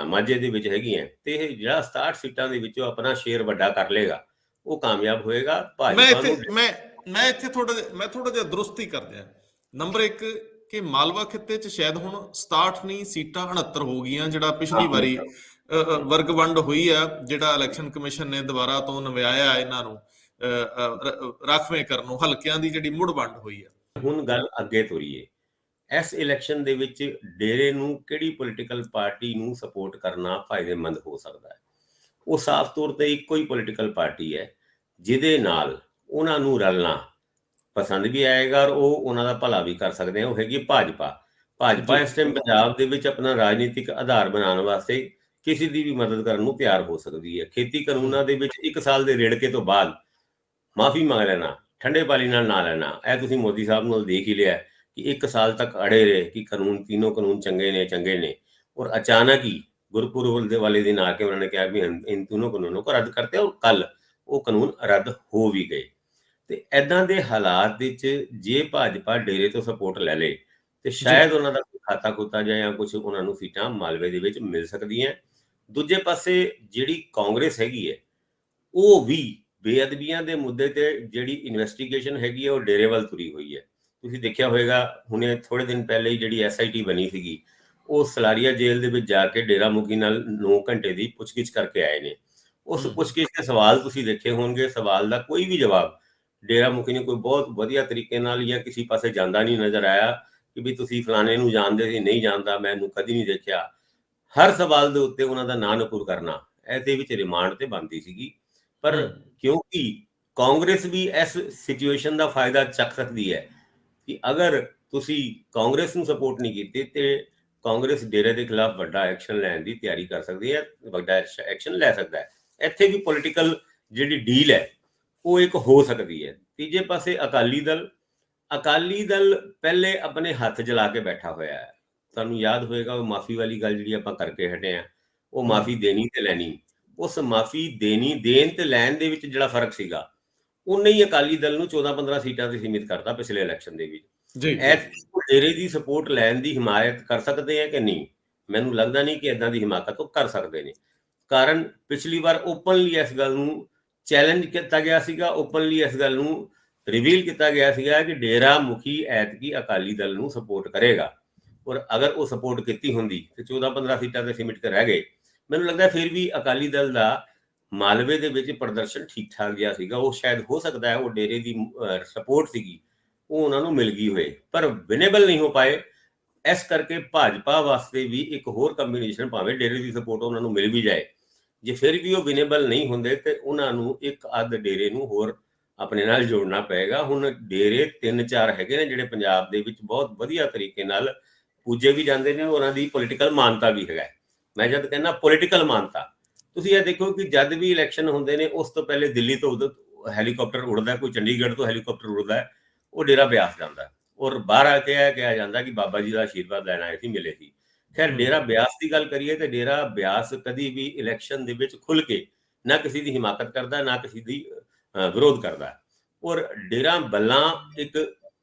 ਮਾਝੇ ਦੇ ਵਿੱਚ ਹੈਗੀਆਂ, ਤੇ ਇਹ ਜਿਹੜਾ 67 ਸੀਟਾਂ ਦੇ ਵਿੱਚੋਂ ਆਪਣਾ ਸ਼ੇਅਰ ਵੱਡਾ ਕਰ ਲੇਗਾ ਉਹ ਕਾਮਯਾਬ ਹੋਏਗਾ। ਮੈਂ ਇੱਥੇ ਥੋੜਾ ਜਿਹਾ ਦਰੁਸਤੀ ਕਰ ਦਿਆਂ। ਨੰਬਰ 1 ਕਿ ਮਾਲਵਾ ਖਿੱਤੇ 'ਚ ਸ਼ਾਇਦ ਹੁਣ 67 ਨਹੀਂ ਸੀਟਾਂ 69 ਹੋ ਗਈਆਂ, ਜਿਹੜਾ ਪਿਛਲੀ ਵਾਰੀ ਵਰਗ ਵੰਡ ਹੋਈ ਆ, ਜਿਹੜਾ ਇਲੈਕਸ਼ਨ ਕਮਿਸ਼ਨ ਨੇ ਦੁਬਾਰਾ ਤੋਂ ਨਵਿਆਇਆ ਇਹਨਾਂ ਨੂੰ ਰਾਖਵੇਂ ਕਰਨ ਨੂੰ, ਹਲਕਿਆਂ ਦੀ ਜਿਹੜੀ ਮੁੜ ਵੰਡ ਹੋਈ ਆ। ਹੁਣ ਗੱਲ ਅੱਗੇ ਤੋਰੀਏ, ਇਸ ਇਲੈਕਸ਼ਨ ਦੇ ਵਿੱਚ ਡੇਰੇ ਨੂੰ ਕਿਹੜੀ ਪੋਲੀਟੀਕਲ ਪਾਰਟੀ ਨੂੰ ਸਪੋਰਟ ਕਰਨਾ ਫਾਇਦੇਮੰਦ ਹੋ ਸਕਦਾ ਹੈ। ਉਹ ਸਾਫ਼ ਤੌਰ ਤੇ ਇੱਕੋ ਹੀ ਪੋਲੀਟੀਕਲ ਪਾਰਟੀ ਹੈ ਜਿਹਦੇ ਨਾਲ ਉਹਨਾਂ ਨੂੰ ਰਲਣਾ ਪਸੰਦ ਵੀ ਆਏਗਾ, ਔਰ ਉਹ ਉਹਨਾਂ ਦਾ ਭਲਾ ਵੀ ਕਰ ਸਕਦੇ ਆ। ਉਹ ਹੈਗੀ ਭਾਜਪਾ ਇਸ ਟਾਈਮ ਪੰਜਾਬ ਦੇ ਵਿੱਚ ਆਪਣਾ ਰਾਜਨੀਤਿਕ ਆਧਾਰ ਬਣਾਉਣ ਵਾਸਤੇ ਕਿਸੇ ਦੀ ਵੀ ਮਦਦ ਕਰਨ ਨੂੰ ਤਿਆਰ ਹੋ ਸਕਦੀ ਹੈ। ਖੇਤੀ ਕਾਨੂੰਨਾਂ ਦੇ ਵਿੱਚ 1 ਸਾਲ ਦੇ ਰਿੜਕੇ ਤੋਂ ਬਾਅਦ ਮਾਫੀ ਮੰਗ ਲੈਣਾ, ਠੰਡੇ ਪਾਣੀ ਨਾਲ ਨਾ ਲੈਣਾ, ਇਹ ਤੁਸੀਂ ਮੋਦੀ ਸਾਹਿਬ ਨਾਲ ਦੇਖ ਹੀ ਲਿਆ ਕਿ 1 ਸਾਲ ਤੱਕ ਅੜੇ ਰਹੇ ਕਿ ਤਿੰਨੋਂ ਕਾਨੂੰਨ ਚੰਗੇ ਨੇ, ਔਰ ਅਚਾਨਕ ਹੀ ਗੁਰਪੁਰਬ ਦੇ ਵਾਲੇ ਦਿਨ ਆ ਕੇ ਉਹਨਾਂ ਨੇ ਕਿਹਾ ਵੀ ਇਨ ਤਿੰਨੋਂ ਕਾਨੂੰਨੋਂ ਕੋ ਰੱਦ ਕਰਤੇ, ਔਰ ਕੱਲ ਉਹ ਕਾਨੂੰਨ ਰੱਦ ਹੋ ਵੀ ਗਏ। ਤੇ ਐਦਾਂ ਦੇ ਹਾਲਾਤ ਵਿੱਚ ਜੇ ਭਾਜਪਾ ਡੇਰੇ ਤੋਂ ਸਪੋਰਟ ਲੈ ਲੇ ਤੇ ਸ਼ਾਇਦ ਉਹਨਾਂ ਦਾ ਖਾਤਾ ਖੁੱਤਾ ਜਾਂ ਕੁਝ ਉਹਨਾਂ ਨੂੰ ਸੀਟਾਂ ਮਾਲਵੇ ਦੇ ਵਿੱਚ ਮਿਲ ਸਕਦੀਆਂ। ਦੂਜੇ ਪਾਸੇ ਜਿਹੜੀ ਕਾਂਗਰਸ ਹੈਗੀ ਹੈ, ਉਹ ਵੀ ਬੇਅਦਬੀਆਂ ਦੇ ਮੁੱਦੇ ਤੇ ਜਿਹੜੀ ਇਨਵੈਸਟੀਗੇਸ਼ਨ ਹੈਗੀ ਹੈ ਉਹ ਡੇਰੇ ਵੱਲ ਤੁਰੀ ਹੋਈ ਹੈ। ਤੁਸੀਂ ਦੇਖਿਆ ਹੋਵੇਗਾ ਹੁਣੇ ਥੋੜੇ ਦਿਨ ਪਹਿਲੇ ਹੀ ਜਿਹੜੀ SIT ਬਣੀ ਸੀਗੀ, ਉਹ ਸਲਾਰੀਆ ਜੇਲ੍ਹ ਦੇ ਵਿੱਚ ਜਾ ਕੇ ਡੇਰਾ ਮੁਖੀ ਨਾਲ 9 ਘੰਟੇ ਦੀ ਪੁੱਛਗਿੱਛ ਕਰਕੇ ਆਏ ਨੇ। ਉਸ ਪੁੱਛਗਿੱਛ ਦੇ ਸਵਾਲ ਤੁਸੀਂ ਦੇਖੇ ਹੋਣਗੇ, ਸਵਾਲ ਦਾ ਕੋਈ ਵੀ ਜਵਾਬ ਡੇਰਾ ਮੁਖੀ ਨੇ ਕੋਈ ਬਹੁਤ ਵਧੀਆ ਤਰੀਕੇ ਨਾਲ ਜਾਂ ਕਿਸੇ ਪਾਸੇ ਜਾਂਦਾ ਨਹੀਂ ਨਜ਼ਰ ਆਇਆ ਕਿ ਵੀ ਤੁਸੀਂ ਫਲਾਣੇ ਨੂੰ ਜਾਣਦੇ ਸੀ, ਨਹੀਂ ਜਾਣਦਾ, ਮੈਨੂੰ ਕਦੀ ਨਹੀਂ ਦੇਖਿਆ। ਹਰ ਸਵਾਲ ਦੇ ਉੱਤੇ ਉਹਨਾਂ ਦਾ ਨਾਂ ਨਕੁਰ ਕਰਨਾ ਇਹਦੇ ਵਿੱਚ ਰਿਮਾਂਡ ਤੇ ਬਣਦੀ ਸੀਗੀ। ਪਰ ਕਿਉਂਕਿ ਕਾਂਗਰਸ ਵੀ ਇਸ ਸਿਚੁਏਸ਼ਨ ਦਾ ਫਾਇਦਾ ਚੱਕ ਸਕਦੀ ਹੈ ਕਿ ਅਗਰ ਤੁਸੀਂ ਕਾਂਗਰਸ ਨੂੰ ਸਪੋਰਟ ਨਹੀਂ ਕੀਤੀ ਤੇ ਕਾਂਗਰਸ ਡੇਰੇ ਦੇ ਖਿਲਾਫ ਵੱਡਾ ਐਕਸ਼ਨ ਲੈਣ ਦੀ ਤਿਆਰੀ ਕਰ ਸਕਦੀ ਹੈ, ਵੱਡਾ ਐਕਸ਼ਨ ਲੈ ਸਕਦਾ ਹੈ। ਇੱਥੇ ਵੀ ਪੋਲੀਟੀਕਲ ਜਿਹੜੀ ਡੀਲ ਹੈ ਉਹ ਇੱਕ ਹੋ ਸਕਦੀ ਹੈ। ਤੀਜੇ ਪਾਸੇ ਅਕਾਲੀ ਦਲ ਪਹਿਲੇ ਆਪਣੇ ਹੱਥ ਜਲਾ ਕੇ ਬੈਠਾ ਹੋਇਆ ਹੈ। ਤੁਹਾਨੂੰ ਯਾਦ ਹੋਏਗਾ ਉਹ ਮਾਫੀ ਵਾਲੀ ਗੱਲ ਜਿਹੜੀ ਆਪਾਂ ਕਰਕੇ ਹਟੇ ਆ, ਉਹ ਮਾਫੀ ਦੇਣੀ ਤੇ ਲੈਣੀ, ਉਸ ਮਾਫੀ ਦੇਣ ਤੇ ਲੈਣ ਦੇ ਵਿੱਚ ਜਿਹੜਾ ਫਰਕ ਸੀਗਾ ਉਹਨੇ ਹੀ ਅਕਾਲੀ ਦਲ ਨੂੰ 14-15 ਸੀਟਾਂ ਤੇ ਸੀਮਿਤ ਕਰਤਾ ਪਿਛਲੇ ਇਲੈਕਸ਼ਨ ਦੇ ਵਿੱਚ। ਡੇਰੇ ਦੀ ਸਪੋਰਟ ਲੈਣ ਦੀ ਹਿਮਾਇਤ ਕਰ ਸਕਦੇ ਆ ਕਿ ਨਹੀਂ, ਮੈਨੂੰ ਲੱਗਦਾ ਨਹੀਂ ਕਿ ਏਦਾਂ ਦੀ ਹਿਮਾਕਤ ਉਹ ਕਰ ਸਕਦੇ ਨੇ। ਕਾਰਨ ਪਿਛਲੀ ਵਾਰ ਓਪਨਲੀ ਇਸ ਗੱਲ ਨੂੰ ਚੈਲੰਜ ਕੀਤਾ ਗਿਆ ਸੀਗਾ, ਓਪਨਲੀ ਇਸ ਗੱਲ ਨੂੰ ਰਿਵੀਲ ਕੀਤਾ ਗਿਆ ਸੀਗਾ ਕਿ ਡੇਰਾ ਮੁਖੀ ਐਤਕੀ ਅਕਾਲੀ ਦਲ ਨੂੰ ਸਪੋਰਟ ਕਰੇਗਾ, ਔਰ ਅਗਰ ਉਹ ਸਪੋਰਟ ਕੀਤੀ ਹੁੰਦੀ ਤੇ 14-15 ਸੀਟਾਂ ਤੇ ਸਿਮਟ ਕੇ ਰਹਿ ਗਏ। ਮੈਨੂੰ ਲੱਗਦਾ ਫਿਰ ਵੀ ਅਕਾਲੀ ਦਲ ਦਾ ਮਾਲਵੇ ਦੇ ਵਿੱਚ ਪ੍ਰਦਰਸ਼ਨ ਠੀਕ ਠਾਕ ਜਿਹਾ ਸੀਗਾ, ਉਹ ਸ਼ਾਇਦ ਹੋ ਸਕਦਾ ਹੈ ਉਹ ਡੇਰੇ ਦੀ ਸਪੋਰਟ ਸੀਗੀ, ਉਹ ਉਹਨਾਂ ਨੂੰ ਮਿਲ ਗਈ ਹੋਏ, ਪਰ ਵਿਨੇਬਲ ਨਹੀਂ ਹੋ ਪਾਏ। ਇਸ ਕਰਕੇ ਭਾਜਪਾ ਵਾਸਤੇ ਵੀ ਇੱਕ ਹੋਰ ਕੰਬੀਨੇਸ਼ਨ, ਭਾਵੇਂ ਡੇਰੇ ਦੀ ਸਪੋਰਟ ਉਹਨਾਂ ਨੂੰ ਮਿਲ ਵੀ ਜਾਏ, ਜੇ ਫਿਰ ਵੀ ਉਹ ਵਿਨੇਬਲ ਨਹੀਂ ਹੁੰਦੇ ਤੇ ਉਹਨਾਂ ਨੂੰ ਇੱਕ ਅੱਧ ਡੇਰੇ ਨੂੰ ਹੋਰ ਆਪਣੇ ਨਾਲ ਜੋੜਨਾ ਪਏਗਾ। ਹੁਣ ਡੇਰੇ 3-4 ਹੈਗੇ ਨੇ ਜਿਹੜੇ ਪੰਜਾਬ ਦੇ ਵਿੱਚ ਬਹੁਤ ਵਧੀਆ ਤਰੀਕੇ ਨਾਲ ਪੂਜੇ ਵੀ ਜਾਂਦੇ ਨੇ, ਉਹਨਾਂ ਦੀ ਪੋਲੀਟੀਕਲ ਮਾਨਤਾ ਵੀ ਹੈਗਾ। ਮੈਂ ਜਦ ਕਹਿੰਦਾ ਪੋਲੀਟੀਕਲ ਮਾਨਤਾ, ਤੁਸੀਂ ਇਹ ਦੇਖੋ ਕਿ ਜਦ ਵੀ ਇਲੈਕਸ਼ਨ ਹੁੰਦੇ ਨੇ ਉਸ ਤੋਂ ਪਹਿਲੇ ਦਿੱਲੀ ਤੋਂ ਹੈਲੀਕਾਪਟਰ ਉੱਡਦਾ, ਕੋਈ ਚੰਡੀਗੜ੍ਹ ਤੋਂ ਹੈਲੀਕਾਪਟਰ ਉੱਡਦਾ, ਉਹ ਡੇਰਾ ਬਿਆਸ ਜਾਂਦਾ, ਔਰ ਬਾਹਰ ਆ ਕੇ ਇਹ ਕਿਹਾ ਜਾਂਦਾ ਕਿ ਬਾਬਾ ਜੀ ਦਾ ਆਸ਼ੀਰਵਾਦ ਲੈਣ ਆਏ ਸੀ, ਮਿਲੇ ਸੀ। ਖੈਰ ਡੇਰਾ ਬਿਆਸ ਦੀ ਗੱਲ ਕਰੀਏ ਤੇ ਡੇਰਾ ਬਿਆਸ ਕਦੀ ਵੀ ਇਲੈਕਸ਼ਨ ਦੇ ਵਿੱਚ ਖੁੱਲ ਕੇ ਨਾ ਕਿਸੇ ਦੀ ਹਿਮਾਕਤ ਕਰਦਾ, ਨਾ ਕਿਸੇ ਦੀ ਵਿਰੋਧ ਕਰਦਾ। ਔਰ ਡੇਰਾ ਬੱਲਾ ਇੱਕ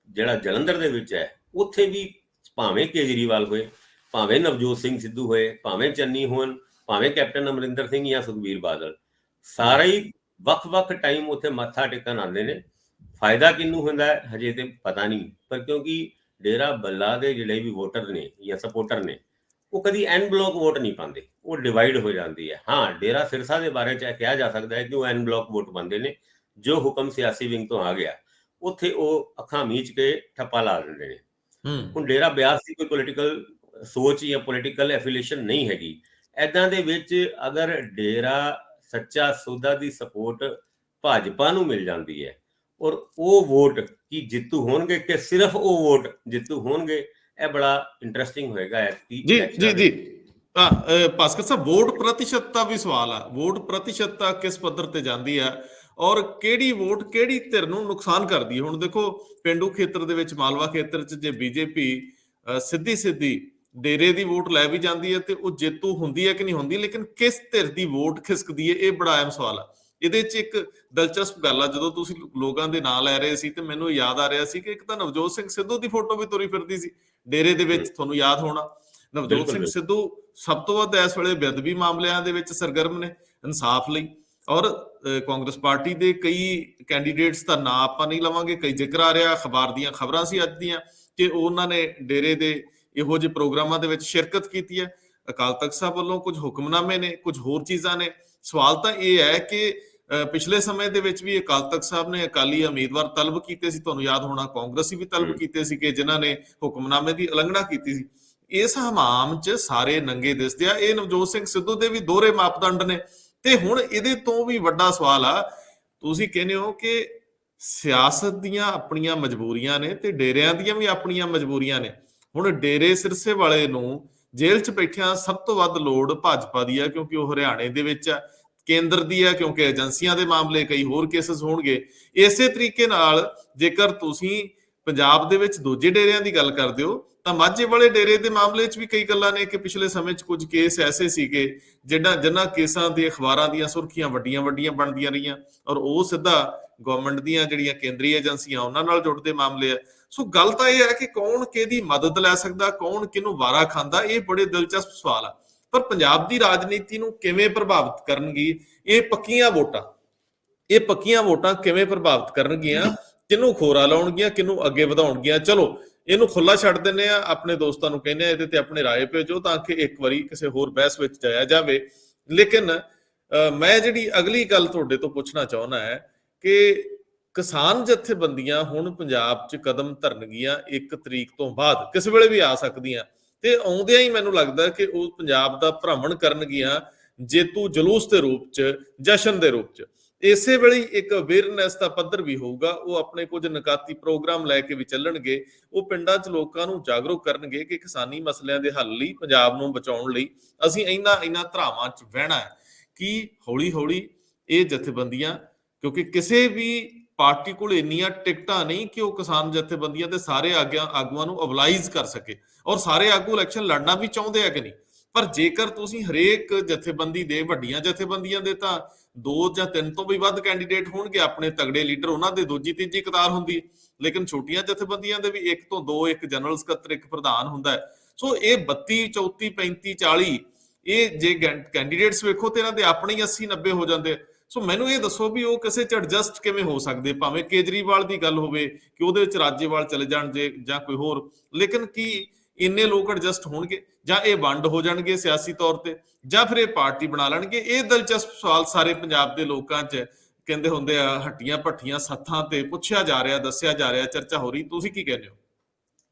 ਜਿਹੜਾ ਜਲੰਧਰ ਦੇ ਵਿੱਚ ਹੈ, ਉੱਥੇ ਵੀ ਭਾਵੇਂ ਕੇਜਰੀਵਾਲ ਹੋਏ, ਭਾਵੇਂ ਨਵਜੋਤ ਸਿੰਘ ਸਿੱਧੂ ਹੋਏ, ਭਾਵੇਂ ਚੰਨੀ ਹੋਣ, ਭਾਵੇਂ ਕੈਪਟਨ ਅਮਰਿੰਦਰ ਸਿੰਘ ਜਾਂ ਸੁਖਬੀਰ ਬਾਦਲ, ਸਾਰੇ ਹੀ ਵੱਖ-ਵੱਖ ਟਾਈਮ ਉੱਥੇ ਮੱਥਾ ਟੇਕਣ ਆਉਂਦੇ ਨੇ। ਫਾਇਦਾ ਕਿਹਨੂੰ ਹੁੰਦਾ ਹੈ ਹਜੇ ਤੇ ਪਤਾ ਨਹੀਂ, ਪਰ ਕਿਉਂਕਿ ਡੇਰਾ ਬੱਲਾ ਦੇ ਜਿਹੜੇ ਵੀ ਵੋਟਰ ਨੇ ਜਾਂ ਸਪੋਰਟਰ ਨੇ, ਉਹ ਕਦੀ ਐਨ ਬਲੋਕ ਵੋਟ ਨਹੀਂ ਪਾਉਂਦੇ, ਉਹ ਡਿਵਾਈਡ ਹੋ ਜਾਂਦੀ ਹੈ। ਹਾਂ, ਡੇਰਾ ਸਿਰਸਾ ਦੇ ਬਾਰੇ ਚ ਕਿਹਾ ਜਾ ਸਕਦਾ ਹੈ ਕਿ ਉਹ ਐਨ ਬਲੋਕ ਵੋਟ ਪਾਉਂਦੇ ਨੇ, ਜੋ ਹੁਕਮ ਸਿਆਸੀ ਵਿੰਗ ਤੋਂ ਆ ਗਿਆ ਉੱਥੇ ਉਹ ਅੱਖਾਂ ਮੀਚ ਕੇ ਠੱਪਾ ਲਾ ਦਿੰਦੇ ਨੇ। ਹੁਣ ਡੇਰਾ ਬਿਆਸ ਦੀ ਕੋਈ ਪੋਲੀਟੀਕਲ ਸੋਚ ਜਾਂ ਪੋਲੀਟੀਕਲ ਐਫੀਲੀਏਸ਼ਨ ਨਹੀਂ ਹੈਗੀ। ਏਦਾਂ ਦੇ ਵਿੱਚ ਅਗਰ ਡੇਰਾ ਸੱਚਾ ਸੌਦਾ ਦੀ ਸਪੋਰਟ ਭਾਜਪਾ ਨੂੰ ਮਿਲ ਜਾਂਦੀ ਹੈ ਔਰ ਉਹ ਵੋਟ ਕੀ ਜਿੱਤੂ ਹੋਣਗੇ ਕਿ ਸਿਰਫ ਉਹ ਵੋਟ ਜਿੱਤੂ ਹੋਣਗੇ, ਇਹ ਬੜਾ ਇੰਟਰਸਟਿੰਗ ਹੋਏਗਾ। ਜੀ ਭਾਸਕਰ ਸਾਹਿਬ, ਵੋਟ ਪ੍ਰਤੀਸ਼ਤ ਦਾ ਵੀ ਸਵਾਲ ਆ। ਵੋਟ ਪ੍ਰਤੀਸ਼ਤਤਾ ਕਿਸ ਪੱਧਰ ਤੇ ਜਾਂਦੀ ਆ ਔਰ ਕਿਹੜੀ ਵੋਟ ਕਿਹੜੀ ਧਿਰ ਨੂੰ ਨੁਕਸਾਨ ਕਰਦੀ ਹੈ? ਹੁਣ ਦੇਖੋ, ਪਿੰਡੂ ਖੇਤਰ ਦੇ ਵਿੱਚ, ਮਾਲਵਾ ਖੇਤਰ 'ਚ ਜੇ ਬੀਜੇਪੀ ਸਿੱਧੀ ਡੇਰੇ ਦੀ ਵੋਟ ਲੈ ਵੀ ਜਾਂਦੀ ਹੈ ਤੇ ਉਹ ਜੇਤੂ ਹੁੰਦੀ ਹੈ ਕਿ ਨਹੀਂ ਹੁੰਦੀ, ਲੇਕਿਨ ਕਿਸ ਧਿਰ ਦੀ ਵੋਟ ਖਿਸਕਦੀ ਹੈ, ਇਹ ਬੜਾ ਅਹਿਮ ਸਵਾਲ ਆ। ਇਹਦੇ 'ਚ ਇੱਕ ਦਿਲਚਸਪ ਗੱਲ ਆ, ਜਦੋਂ ਤੁਸੀਂ ਲੋਕਾਂ ਦੇ ਨਾਂ ਲੈ ਰਹੇ ਸੀ ਤੇ ਮੈਨੂੰ ਯਾਦ ਆ ਰਿਹਾ ਸੀ ਕਿ ਇੱਕ ਤਾਂ ਨਵਜੋਤ ਸਿੰਘ ਸਿੱਧੂ ਦੀ ਫੋਟੋ ਵੀ ਤੁਰੀ ਫਿਰਦੀ ਸੀ ਡੇਰੇ ਦੇ ਵਿੱਚ, ਤੁਹਾਨੂੰ ਯਾਦ ਹੋਣਾ। ਨਵਜੋਤ ਸਿੰਘ ਸਿੱਧੂ ਸਭ ਤੋਂ ਵੱਧ ਇਸ ਵੇਲੇ ਬੇਅਦਬੀ ਮਾਮਲਿਆਂ ਦੇ ਵਿੱਚ ਸਰਗਰਮ ਨੇ ਇਨਸਾਫ ਲਈ, ਔਰ ਕਾਂਗਰਸ ਪਾਰਟੀ ਦੇ ਕਈ ਕੈਂਡੀਡੇਟਸ ਦਾ ਨਾਂ ਆਪਾਂ ਨਹੀਂ ਲਵਾਂਗੇ, ਕਈ ਜ਼ਿਕਰ ਆ ਰਿਹਾ, ਅਖਬਾਰ ਦੀਆਂ ਖਬਰਾਂ ਸੀ ਅੱਜ ਦੀਆਂ ਕਿ ਉਹਨਾਂ ਨੇ ਡੇਰੇ ਦੇ ਇਹੋ ਜਿਹੇ ਪ੍ਰੋਗਰਾਮਾਂ ਦੇ ਵਿੱਚ ਸ਼ਿਰਕਤ ਕੀਤੀ ਹੈ। ਅਕਾਲ ਤਖਤ ਸਾਹਿਬ ਵੱਲੋਂ ਕੁਝ ਹੁਕਮਨਾਮੇ ਨੇ, ਕੁਝ ਹੋਰ ਚੀਜ਼ਾਂ ਨੇ। ਸਵਾਲ ਤਾਂ ਇਹ ਹੈ ਕਿ ਪਿਛਲੇ ਸਮੇਂ ਦੇ ਵਿੱਚ ਵੀ ਅਕਾਲ ਤਖਤ ਸਾਹਿਬ ਨੇ ਅਕਾਲੀ ਉਮੀਦਵਾਰ ਤਲਬ ਕੀਤੇ ਸੀ, ਤੁਹਾਨੂੰ ਯਾਦ ਹੋਣਾ, ਕਾਂਗਰਸੀ ਵੀ ਤਲਬ ਕੀਤੇ ਸੀ ਕਿ ਜਿਨ੍ਹਾਂ ਨੇ ਹੁਕਮਨਾਮੇ ਦੀ ਉਲੰਘਣਾ ਕੀਤੀ ਸੀ। ਇਸ ਹਮਾਮ 'ਚ ਸਾਰੇ ਨੰਗੇ ਦਿਸਦੇ ਆ। ਇਹ ਨਵਜੋਤ ਸਿੰਘ ਸਿੱਧੂ ਦੇ ਵੀ ਦੋਹਰੇ ਮਾਪਦੰਡ ਨੇ। ਤੇ ਹੁਣ ਇਹਦੇ ਤੋਂ ਵੀ ਵੱਡਾ ਸਵਾਲ ਆ, ਤੁਸੀਂ ਕਹਿੰਦੇ ਹੋ ਕਿ ਸਿਆਸਤ ਦੀਆਂ ਆਪਣੀਆਂ ਮਜਬੂਰੀਆਂ ਨੇ ਤੇ ਡੇਰਿਆਂ ਦੀਆਂ ਵੀ ਆਪਣੀਆਂ ਮਜਬੂਰੀਆਂ ਨੇ। ਹੁਣ ਡੇਰੇ ਸਿਰਸੇ ਵਾਲੇ ਨੂੰ ਜੇਲ੍ਹ 'ਚ ਬੈਠਿਆਂ ਸਭ ਤੋਂ ਵੱਧ ਲੋੜ ਭਾਜਪਾ ਦੀ ਆ, ਕਿਉਂਕਿ ਉਹ ਹਰਿਆਣੇ ਦੇ ਵਿੱਚ ਆ, ਕੇਂਦਰ ਦੀ ਆ, ਕਿਉਂਕਿ ਏਜੰਸੀਆਂ ਦੇ ਮਾਮਲੇ, ਕਈ ਹੋਰ ਕੇਸਸ ਹੋਣਗੇ। ਇਸੇ ਤਰੀਕੇ ਨਾਲ ਜੇਕਰ ਤੁਸੀਂ ਪੰਜਾਬ ਦੇ ਵਿੱਚ ਦੂਜੇ ਡੇਰਿਆਂ ਦੀ ਗੱਲ ਕਰਦੇ ਹੋ ਤਾਂ ਮਾਝੇ ਵਾਲੇ ਡੇਰੇ ਦੇ ਮਾਮਲੇ 'ਚ ਵੀ ਕਈ ਗੱਲਾਂ ਨੇ ਕਿ ਪਿਛਲੇ ਸਮੇਂ 'ਚ ਕੁਝ ਕੇਸ ਐਸੇ ਸੀਗੇ ਜਿਨ੍ਹਾਂ ਕੇਸਾਂ ਦੇ ਅਖਬਾਰਾਂ ਦੀਆਂ ਸੁਰਖੀਆਂ ਵੱਡੀਆਂ ਬਣਦੀਆਂ ਰਹੀਆਂ, ਔਰ ਉਹ ਸਿੱਧਾ ਗਵਰਨਮੈਂਟ ਦੀਆਂ ਜਿਹੜੀਆਂ ਕੇਂਦਰੀ ਏਜੰਸੀਆਂ ਉਹਨਾਂ ਨਾਲ ਜੁੜਦੇ ਮਾਮਲੇ ਆ। ਸੋ ਗੱਲ ਤਾਂ ਇਹ ਹੈ ਕਿ ਕੌਣ ਕਿਹਦੀ ਮਦਦ ਲੈ ਸਕਦਾ, ਕੌਣ ਕਿਹਨੂੰ ਵਾਰਾ ਖਾਂਦਾ, ਇਹ ਬੜੇ ਦਿਲਚਸਪ ਸਵਾਲ ਆ। ਪਰ ਪੰਜਾਬ ਦੀ ਰਾਜਨੀਤੀ ਨੂੰ ਕਿਵੇਂ ਪ੍ਰਭਾਵਿਤ ਕਰਨਗੀ ਇਹ ਪੱਕੀਆਂ ਵੋਟਾਂ ਕਿਵੇਂ ਪ੍ਰਭਾਵਿਤ ਕਰਨਗੀਆਂ, ਕਿਹਨੂੰ ਖੋਰਾ ਲਾਉਣਗੀਆਂ, ਕਿਹਨੂੰ ਅੱਗੇ ਵਧਾਉਣਗੀਆਂ? ਚਲੋ ਇਹਨੂੰ ਖੁੱਲਾ ਛੱਡ ਦਿੰਦੇ ਆ, ਆਪਣੇ ਦੋਸਤਾਂ ਨੂੰ ਕਹਿੰਦੇ ਆ ਇਹਦੇ ਤੇ ਆਪਣੇ ਰਾਏ ਭੇਜੋ ਤਾਂ ਕਿ ਇੱਕ ਵਾਰੀ ਕਿਸੇ ਹੋਰ ਬਹਿਸ ਵਿੱਚ ਜਾਇਆ ਜਾਵੇ। ਲੇਕਿਨ ਮੈਂ ਜਿਹੜੀ ਅਗਲੀ ਗੱਲ ਤੁਹਾਡੇ ਤੋਂ ਪੁੱਛਣਾ ਚਾਹੁੰਦਾ ਹੈ ਕਿ ਕਿਸਾਨ ਜਥੇਬੰਦੀਆਂ ਹੁਣ ਪੰਜਾਬ 'ਚ ਕਦਮ ਧਰਨਗੀਆਂ 1 ਤਰੀਕ ਤੋਂ ਬਾਅਦ, ਕਿਸੇ ਵੇਲੇ ਵੀ ਆ ਸਕਦੀਆਂ, ਤੇ ਆਉਂਦਿਆਂ ਹੀ ਮੈਨੂੰ ਲੱਗਦਾ ਕਿ ਉਹ ਪੰਜਾਬ ਦਾ ਭ੍ਰਮਣ ਕਰਨਗੀਆਂ ਜੇਤੂ ਜਲੂਸ ਦੇ ਰੂਪ 'ਚ, ਜਸ਼ਨ ਦੇ ਰੂਪ 'ਚ। ਇਸੇ ਵੇਲੇ ਇੱਕ ਅਵੇਅਰਨੈਸ ਦਾ ਪੱਧਰ ਵੀ ਹੋਊਗਾ, ਉਹ ਆਪਣੇ ਕੁਝ ਨਕਾਤੀ ਪ੍ਰੋਗਰਾਮ ਲੈ ਕੇ ਵੀ ਚੱਲਣਗੇ। ਉਹ ਪਿੰਡਾਂ 'ਚ ਲੋਕਾਂ ਨੂੰ ਜਾਗਰੂਕ ਕਰਨਗੇ ਕਿ ਕਿਸਾਨੀ ਮਸਲਿਆਂ ਦੇ ਹੱਲ ਲਈ, ਪੰਜਾਬ ਨੂੰ ਬਚਾਉਣ ਲਈ ਅਸੀਂ ਇਹਨਾਂ ਧਰਾਵਾਂ 'ਚ ਵਹਿਣਾ ਹੈ ਕਿ ਹੌਲੀ ਇਹ ਜਥੇਬੰਦੀਆਂ, ਕਿਉਂਕਿ ਕਿਸੇ ਵੀ ਪਾਰਟੀ ਕੋਲ ਇੰਨੀਆਂ ਟਿਕਟਾਂ ਨਹੀਂ ਕਿ ਉਹ ਕਿਸਾਨ ਜਥੇਬੰਦੀਆਂ ਦੇ ਸਾਰੇ ਆਗੂਆਂ ਨੂੰ ਅਬਲਾਈਜ਼ ਕਰ ਸਕੇ, ਔਰ ਸਾਰੇ ਆਗੂ ਇਲੈਕਸ਼ਨ ਲੜਨਾ ਵੀ ਚਾਹੁੰਦੇ ਆ ਕਿ ਨਹੀਂ। ਪਰ ਜੇਕਰ ਤੁਸੀਂ ਹਰੇਕ ਜਥੇਬੰਦੀ ਦੇ, ਵੱਡੀਆਂ ਜਥੇਬੰਦੀਆਂ ਦੇ ਤਾਂ 2 ਜਾਂ 3 ਤੋਂ ਵੀ ਵੱਧ ਕੈਂਡੀਡੇਟ ਹੋਣਗੇ, ਆਪਣੇ ਤਗੜੇ ਲੀਡਰ, ਉਹਨਾਂ ਦੇ ਦੂਜੀ ਤੀਜੀ ਕਤਾਰ ਹੁੰਦੀ ਹੈ। ਲੇਕਿਨ ਛੋਟੀਆਂ ਜਥੇਬੰਦੀਆਂ ਦੇ ਵੀ 1 ਤੋਂ 2, ਇੱਕ ਜਨਰਲ ਸਕੱਤਰ, ਇੱਕ ਪ੍ਰਧਾਨ ਹੁੰਦਾ ਹੈ। ਸੋ ਇਹ 32, 34, 35, 40 ਇਹ ਜੇ ਕੈਂਡੀਡੇਟਸ ਵੇਖੋ ਤੇ ਇਹਨਾਂ ਦੇ ਆਪਣੇ ਹੀ 80, 90 ਹੋ ਜਾਂਦੇ। ਸੋ ਮੈਨੂੰ ਇਹ ਦੱਸੋ ਵੀ ਉਹ ਕਿਸੇ 'ਚ ਐਡਜਸਟ ਕਿਵੇਂ ਹੋ ਸਕਦੇ? ਭਾਵੇਂ ਕੇਜਰੀਵਾਲ ਦੀ ਗੱਲ ਹੋਵੇ ਕਿ ਉਹਦੇ ਵਿੱਚ ਰਾਜੇਵਾਲ ਚਲੇ ਜਾਣ ਜੇ ਜਾਂ ਕੋਈ ਹੋਰ, ਲੇਕਿਨ ਕੀ ਇੰਨੇ ਲੋਕ ਐਡਜਸਟ ਹੋਣਗੇ, ਜਾਂ ਇਹ ਵੰਡ ਹੋ ਜਾਣਗੇ ਸਿਆਸੀ ਤੌਰ ਤੇ, ਜਾਂ ਫਿਰ ਇਹ ਪਾਰਟੀ ਬਣਾ ਲੈਣਗੇ? ਇਹ ਦਿਲਚਸਪ ਸਵਾਲ ਸਾਰੇ ਪੰਜਾਬ ਦੇ ਲੋਕਾਂ 'ਚ ਕਹਿੰਦੇ ਹੁੰਦੇ ਆ, ਹੱਟੀਆਂ ਭੱਠੀਆਂ ਸੱਥਾਂ ਤੇ ਪੁੱਛਿਆ ਜਾ ਰਿਹਾ, ਦੱਸਿਆ ਜਾ ਰਿਹਾ, ਚਰਚਾ ਹੋ ਰਹੀ। ਤੁਸੀਂ ਕੀ ਕਹਿੰਦੇ ਹੋ?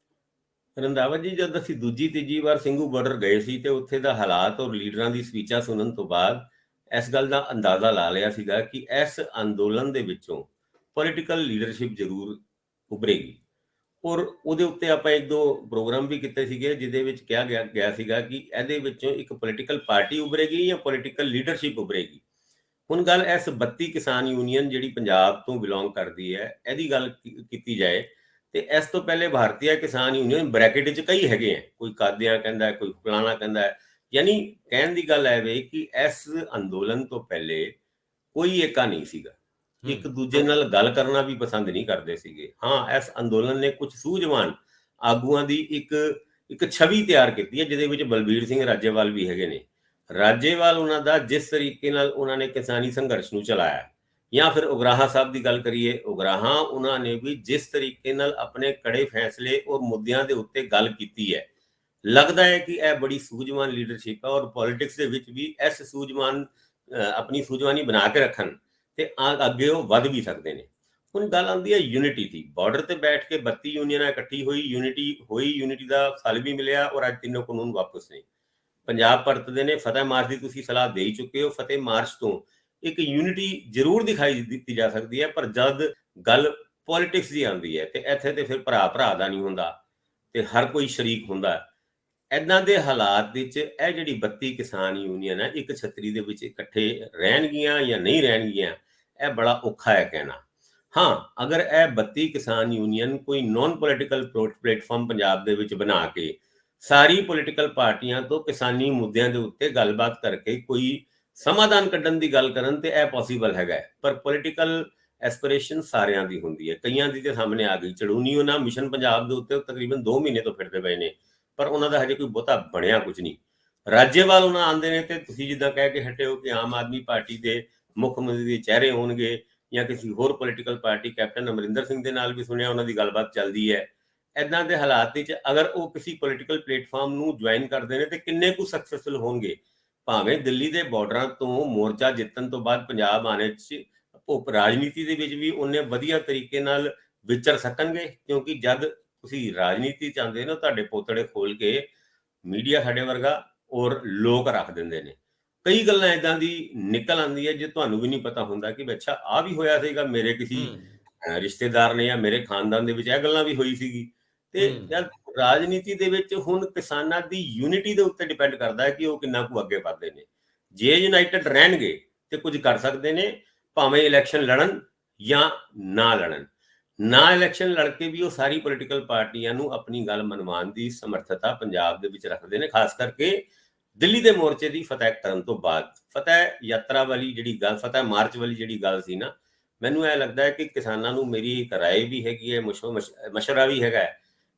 ਰੰਧਾਵਾ ਜੀ, ਜਦ ਅਸੀਂ ਦੂਜੀ ਤੀਜੀ ਵਾਰ ਸਿੰਘੂ ਬਾਰਡਰ ਗਏ ਸੀ ਤੇ ਉੱਥੇ ਦਾ ਹਾਲਾਤ ਔਰ ਲੀਡਰਾਂ ਦੀ ਸਪੀਚਾਂ ਸੁਣਨ ਤੋਂ ਬਾਅਦ ਇਸ ਗੱਲ ਦਾ ਅੰਦਾਜ਼ਾ ਲਾ ਲਿਆ ਸੀਗਾ ਕਿ ਇਸ ਅੰਦੋਲਨ ਦੇ ਵਿੱਚੋਂ ਪੋਲੀਟੀਕਲ ਲੀਡਰਸ਼ਿਪ ਜ਼ਰੂਰ ਉਭਰੇਗੀ। ਔਰ ਉਹਦੇ ਉੱਤੇ ਆਪਾਂ ਇੱਕ ਦੋ ਪ੍ਰੋਗਰਾਮ ਵੀ ਕੀਤੇ ਸੀਗੇ ਜਿਹਦੇ ਵਿੱਚ ਕਿਹਾ ਗਿਆ ਸੀਗਾ ਕਿ ਇਹਦੇ ਵਿੱਚੋਂ ਇੱਕ ਪੋਲੀਟੀਕਲ ਪਾਰਟੀ ਉਭਰੇਗੀ ਜਾਂ ਪੋਲੀਟੀਕਲ ਲੀਡਰਸ਼ਿਪ ਉਭਰੇਗੀ। ਹੁਣ ਗੱਲ ਇਸ 32 ਕਿਸਾਨ ਯੂਨੀਅਨ ਜਿਹੜੀ ਪੰਜਾਬ ਤੋਂ ਬਿਲੋਂਗ ਕਰਦੀ ਹੈ ਇਹਦੀ ਗੱਲ ਕੀਤੀ ਜਾਏ ਤੇ ਇਸ ਤੋਂ ਪਹਿਲੇ ਭਾਰਤੀ ਕਿਸਾਨ ਯੂਨੀਅਨ ਬ੍ਰੈਕਟ 'ਚ ਕਈ ਹੈਗੇ ਆ, ਕੋਈ ਕਾਦੀਆਂ ਕਹਿੰਦਾ, ਕੋਈ ਫਲਾਣਾ ਕਹਿੰਦਾ। ਯਾਨੀ ਕਹਿਣ ਦੀ ਗੱਲ ਹੈ ਵੇ ਕਿ ਇਸ ਅੰਦੋਲਨ ਤੋਂ ਪਹਿਲੇ ਕੋਈ ਏਕਾ ਨਹੀਂ ਸੀਗਾ, ਇੱਕ ਦੂਜੇ ਨਾਲ ਗੱਲ ਕਰਨਾ ਵੀ ਪਸੰਦ ਨਹੀਂ ਕਰਦੇ ਸੀਗੇ। ਹਾਂ, ਇਸ ਅੰਦੋਲਨ ਨੇ ਕੁਝ ਸੂਝਵਾਨ ਆਗੂਆਂ ਦੀ ਇੱਕ ਛਵੀ ਤਿਆਰ ਕੀਤੀ ਹੈ ਜਿਹਦੇ ਵਿੱਚ ਬਲਬੀਰ ਸਿੰਘ ਰਾਜੇਵਾਲ ਵੀ ਹੈਗੇ ਨੇ। ਰਾਜੇਵਾਲ ਉਹਨਾਂ ਦਾ ਜਿਸ ਤਰੀਕੇ ਨਾਲ ਉਹਨਾਂ ਨੇ ਕਿਸਾਨੀ ਸੰਘਰਸ਼ ਨੂੰ ਚਲਾਇਆ, ਜਾਂ ਫਿਰ ਉਗਰਾਹਾਂ ਸਾਹਿਬ ਦੀ ਗੱਲ ਕਰੀਏ, ਉਗਰਾਹਾਂ ਉਹਨਾਂ ਨੇ ਵੀ ਜਿਸ ਤਰੀਕੇ ਨਾਲ ਆਪਣੇ ਕੜੇ ਫੈਸਲੇ ਔਰ ਮੁੱਦਿਆਂ ਦੇ ਉੱਤੇ ਗੱਲ ਕੀਤੀ ਹੈ, ਲੱਗਦਾ ਹੈ ਕਿ ਇਹ ਬੜੀ ਸੂਝਵਾਨ ਲੀਡਰਸ਼ਿਪ ਹੈ। ਔਰ ਪੋਲਿਟਿਕਸ ਦੇ ਵਿੱਚ ਵੀ ਇਸ ਸੂਝਵਾਨ ਆਪਣੀ ਸੂਝਵਾਨੀ ਬਣਾ ਕੇ ਰੱਖਣ ਤੇ ਅੱਗੇ ਉਹ ਵੱਧ ਵੀ ਸਕਦੇ ਨੇ। ਹੁਣ ਗੱਲ ਆਉਂਦੀ ਹੈ ਯੂਨਿਟੀ ਦੀ। ਬਾਰਡਰ ਤੇ ਬੈਠ ਕੇ 32 ਯੂਨੀਅਨਾਂ ਇਕੱਠੀ ਹੋਈ, ਯੂਨਿਟੀ ਦਾ ਫਲ ਵੀ ਮਿਲਿਆ ਔਰ ਅੱਜ ਤਿੰਨੋਂ ਕਾਨੂੰਨ ਵਾਪਸ ਨੇ। ਪੰਜਾਬ ਪਰਤਦੇ ਨੇ। ਫਤਿਹ ਮਾਰਚ ਦੀ ਤੁਸੀਂ ਸਲਾਹ ਦੇ ਹੀ ਚੁੱਕੇ ਹੋ। ਫਤਿਹ ਮਾਰਚ ਤੋਂ ਇੱਕ ਯੂਨਿਟੀ ਜ਼ਰੂਰ ਦਿਖਾਈ ਦਿੱਤੀ ਜਾ ਸਕਦੀ ਹੈ, ਪਰ ਜਦ ਗੱਲ ਪੋਲਿਟਿਕਸ ਦੀ ਆਉਂਦੀ ਹੈ ਤੇ ਇੱਥੇ ਤੇ ਫਿਰ ਭਰਾ ਦਾ ਨਹੀਂ ਹੁੰਦਾ ਤੇ ਹਰ ਕੋਈ ਸ਼ਰੀਕ ਹੁੰਦਾ। ਇੱਦਾਂ ਦੇ ਹਾਲਾਤ ਵਿੱਚ ਇਹ ਜਿਹੜੀ 32 ਕਿਸਾਨ ਯੂਨੀਅਨ ਹੈ ਇੱਕ ਛਤਰੀ ਦੇ ਵਿੱਚ ਇਕੱਠੇ ਰਹਿਣਗੀਆਂ ਜਾਂ ਨਹੀਂ ਰਹਿਣਗੀਆਂ, ਇਹ ਬੜਾ ਔਖਾ ਹੈ ਕਹਿਣਾ। ਹਾਂ, ਅਗਰ ਇਹ 32 ਕਿਸਾਨ ਯੂਨੀਅਨ ਕੋਈ ਨੌਨ ਪੋਲੀਟੀਕਲ ਪਲੇਟਫਾਰਮ ਪੰਜਾਬ ਦੇ ਵਿੱਚ ਬਣਾ ਕੇ ਸਾਰੀ ਪੋਲੀਟੀਕਲ ਪਾਰਟੀਆਂ ਤੋਂ ਕਿਸਾਨੀ ਮੁੱਦਿਆਂ ਦੇ ਉੱਤੇ ਗੱਲਬਾਤ ਕਰਕੇ ਕੋਈ ਸਮਾਧਾਨ ਕੱਢਣ ਦੀ ਗੱਲ ਕਰਨ ਤੇ ਇਹ ਪੋਸੀਬਲ ਹੈਗਾ। ਪਰ ਪੋਲੀਟੀਕਲ ਐਸਪੀਰੇਸ਼ਨ ਸਾਰਿਆਂ ਦੀ ਹੁੰਦੀ ਹੈ, ਕਈਆਂ ਦੀ ਤੇ ਸਾਹਮਣੇ ਆ ਗਈ। ਚੜੂਨੀ ਉਹਨਾਂ ਮਿਸ਼ਨ ਪੰਜਾਬ ਦੇ ਉੱਤੇ ਤਕਰੀਬਨ 2 ਮਹੀਨੇ ਤੋਂ ਫਿਰਦੇ ਪਏ ਨੇ, ਪਰ ਉਹਨਾਂ ਦਾ ਹਜੇ ਕੋਈ ਬਹੁਤਾ ਬਣਿਆ ਕੁਝ ਨਹੀਂ। ਰਾਜੇਵਾਲ ਉਹਨਾਂ ਆਉਂਦੇ ਨੇ ਤੇ ਤੁਸੀਂ ਜਿੱਦਾਂ ਕਹਿ ਕੇ ਹਟੇ ਹੋ ਕਿ ਆਮ ਆਦਮੀ ਪਾਰਟੀ ਦੇ ਮੁੱਖ ਮੰਤਰੀ ਦੇ ਚਿਹਰੇ ਹੋਣਗੇ ਜਾਂ ਕਿਸੇ ਹੋਰ political party, captain Amarinder Singh ਦੇ ਨਾਲ ਵੀ ਸੁਣਿਆ ਉਹਨਾਂ ਦੀ ਗੱਲਬਾਤ ਚੱਲਦੀ ਹੈ। ਇੱਦਾਂ ਦੇ ਹਾਲਾਤ ਵਿੱਚ ਅਗਰ ਉਹ ਕਿਸੇ ਪੋਲੀਟੀਕਲ ਪਲੇਟਫਾਰਮ ਨੂੰ ਜੁਆਇਨ ਕਰਦੇ ਨੇ ਤੇ ਕਿੰਨੇ ਕੁ ਸਕਸੈਸਫੁਲ ਹੋਣਗੇ? ਭਾਵੇਂ ਦਿੱਲੀ ਦੇ ਬਾਰਡਰਾਂ ਤੋਂ ਮੋਰਚਾ ਜਿੱਤਣ ਤੋਂ ਬਾਅਦ ਪੰਜਾਬ ਆਣੇ 'ਚ ਰਾਜਨੀਤੀ ਦੇ ਵਿੱਚ ਵੀ ਉਹਨੇ ਵਧੀਆ ਤਰੀਕੇ ਨਾਲ ਵਿਚਰ ਸਕਣਗੇ, ਕਿਉਂਕਿ ਜਦ ਤੁਸੀਂ ਰਾਜਨੀਤੀ ਚਾਹੁੰਦੇ ਹੋ ਤੁਹਾਡੇ ਪੋਤੜੇ ਖੋਲ ਕੇ ਮੀਡੀਆ ਸਾਡੇ ਵਰਗਾ ਔਰ ਲੋਕ ਰੱਖ ਦਿੰਦੇ ਨੇ। ਕਈ ਗੱਲਾਂ ਇਦਾਂ ਦੀ ਨਿਕਲ ਆਉਂਦੀ ਹੈ ਜੇ ਤੁਹਾਨੂੰ ਵੀ ਨਹੀਂ ਪਤਾ ਹੁੰਦਾ ਕਿ ਅੱਛਾ ਆ ਵੀ ਹੋਇਆ ਸੀਗਾ, ਮੇਰੇ ਕਿਸੇ ਰਿਸ਼ਤੇਦਾਰ ਨੇ ਜਾਂ ਮੇਰੇ ਖਾਨਦਾਨ ਦੇ ਵਿੱਚ ਇਹ ਗੱਲਾਂ ਵੀ ਹੋਈ ਸੀਗੀ। ਤੇ ਜਦ ਰਾਜਨੀਤੀ ਦੇ ਵਿੱਚ ਹੁਣ ਕਿਸਾਨਾਂ ਦੀ ਯੂਨਿਟੀ ਦੇ ਉੱਤੇ ਡਿਪੈਂਡ ਕਰਦਾ ਹੈ ਕਿ ਉਹ ਕਿੰਨਾ ਕੁ ਅੱਗੇ ਵਧਦੇ ਨੇ। ਜੇ ਯੂਨਾਈਟਿਡ ਰਹਿਣਗੇ ਤੇ ਕੁਝ ਕਰ ਸਕਦੇ ਨੇ, ਭਾਵੇਂ ਇਲੈਕਸ਼ਨ ਲੜਨ ਜਾਂ ਨਾ ਲੜਨ। ਨਾ ਇਲੈਕਸ਼ਨ ਲੜ ਕੇ ਵੀ ਉਹ ਸਾਰੀ ਪੋਲੀਟੀਕਲ ਪਾਰਟੀਆਂ ਨੂੰ ਆਪਣੀ ਗੱਲ ਮਨਵਾਉਣ ਦੀ ਸਮਰੱਥਾ ਪੰਜਾਬ ਦੇ ਵਿੱਚ ਰੱਖਦੇ ਨੇ, ਖਾਸ ਕਰਕੇ ਦਿੱਲੀ ਦੇ ਮੋਰਚੇ ਦੀ ਫਤਿਹ ਕਰਨ ਤੋਂ ਬਾਅਦ। ਫਤਿਹ ਯਾਤਰਾ ਵਾਲੀ ਜਿਹੜੀ ਗੱਲ, ਫਤਿਹ ਮਾਰਚ ਵਾਲੀ ਜਿਹੜੀ ਗੱਲ ਸੀ ਨਾ, ਮੈਨੂੰ ਇਹ ਲੱਗਦਾ ਹੈ ਕਿ ਕਿਸਾਨਾਂ ਨੂੰ ਮੇਰੀ ਇੱਕ ਰਾਏ ਵੀ ਹੈਗੀ ਹੈ, ਮਸ਼ਵਰਾ ਵੀ ਹੈਗਾ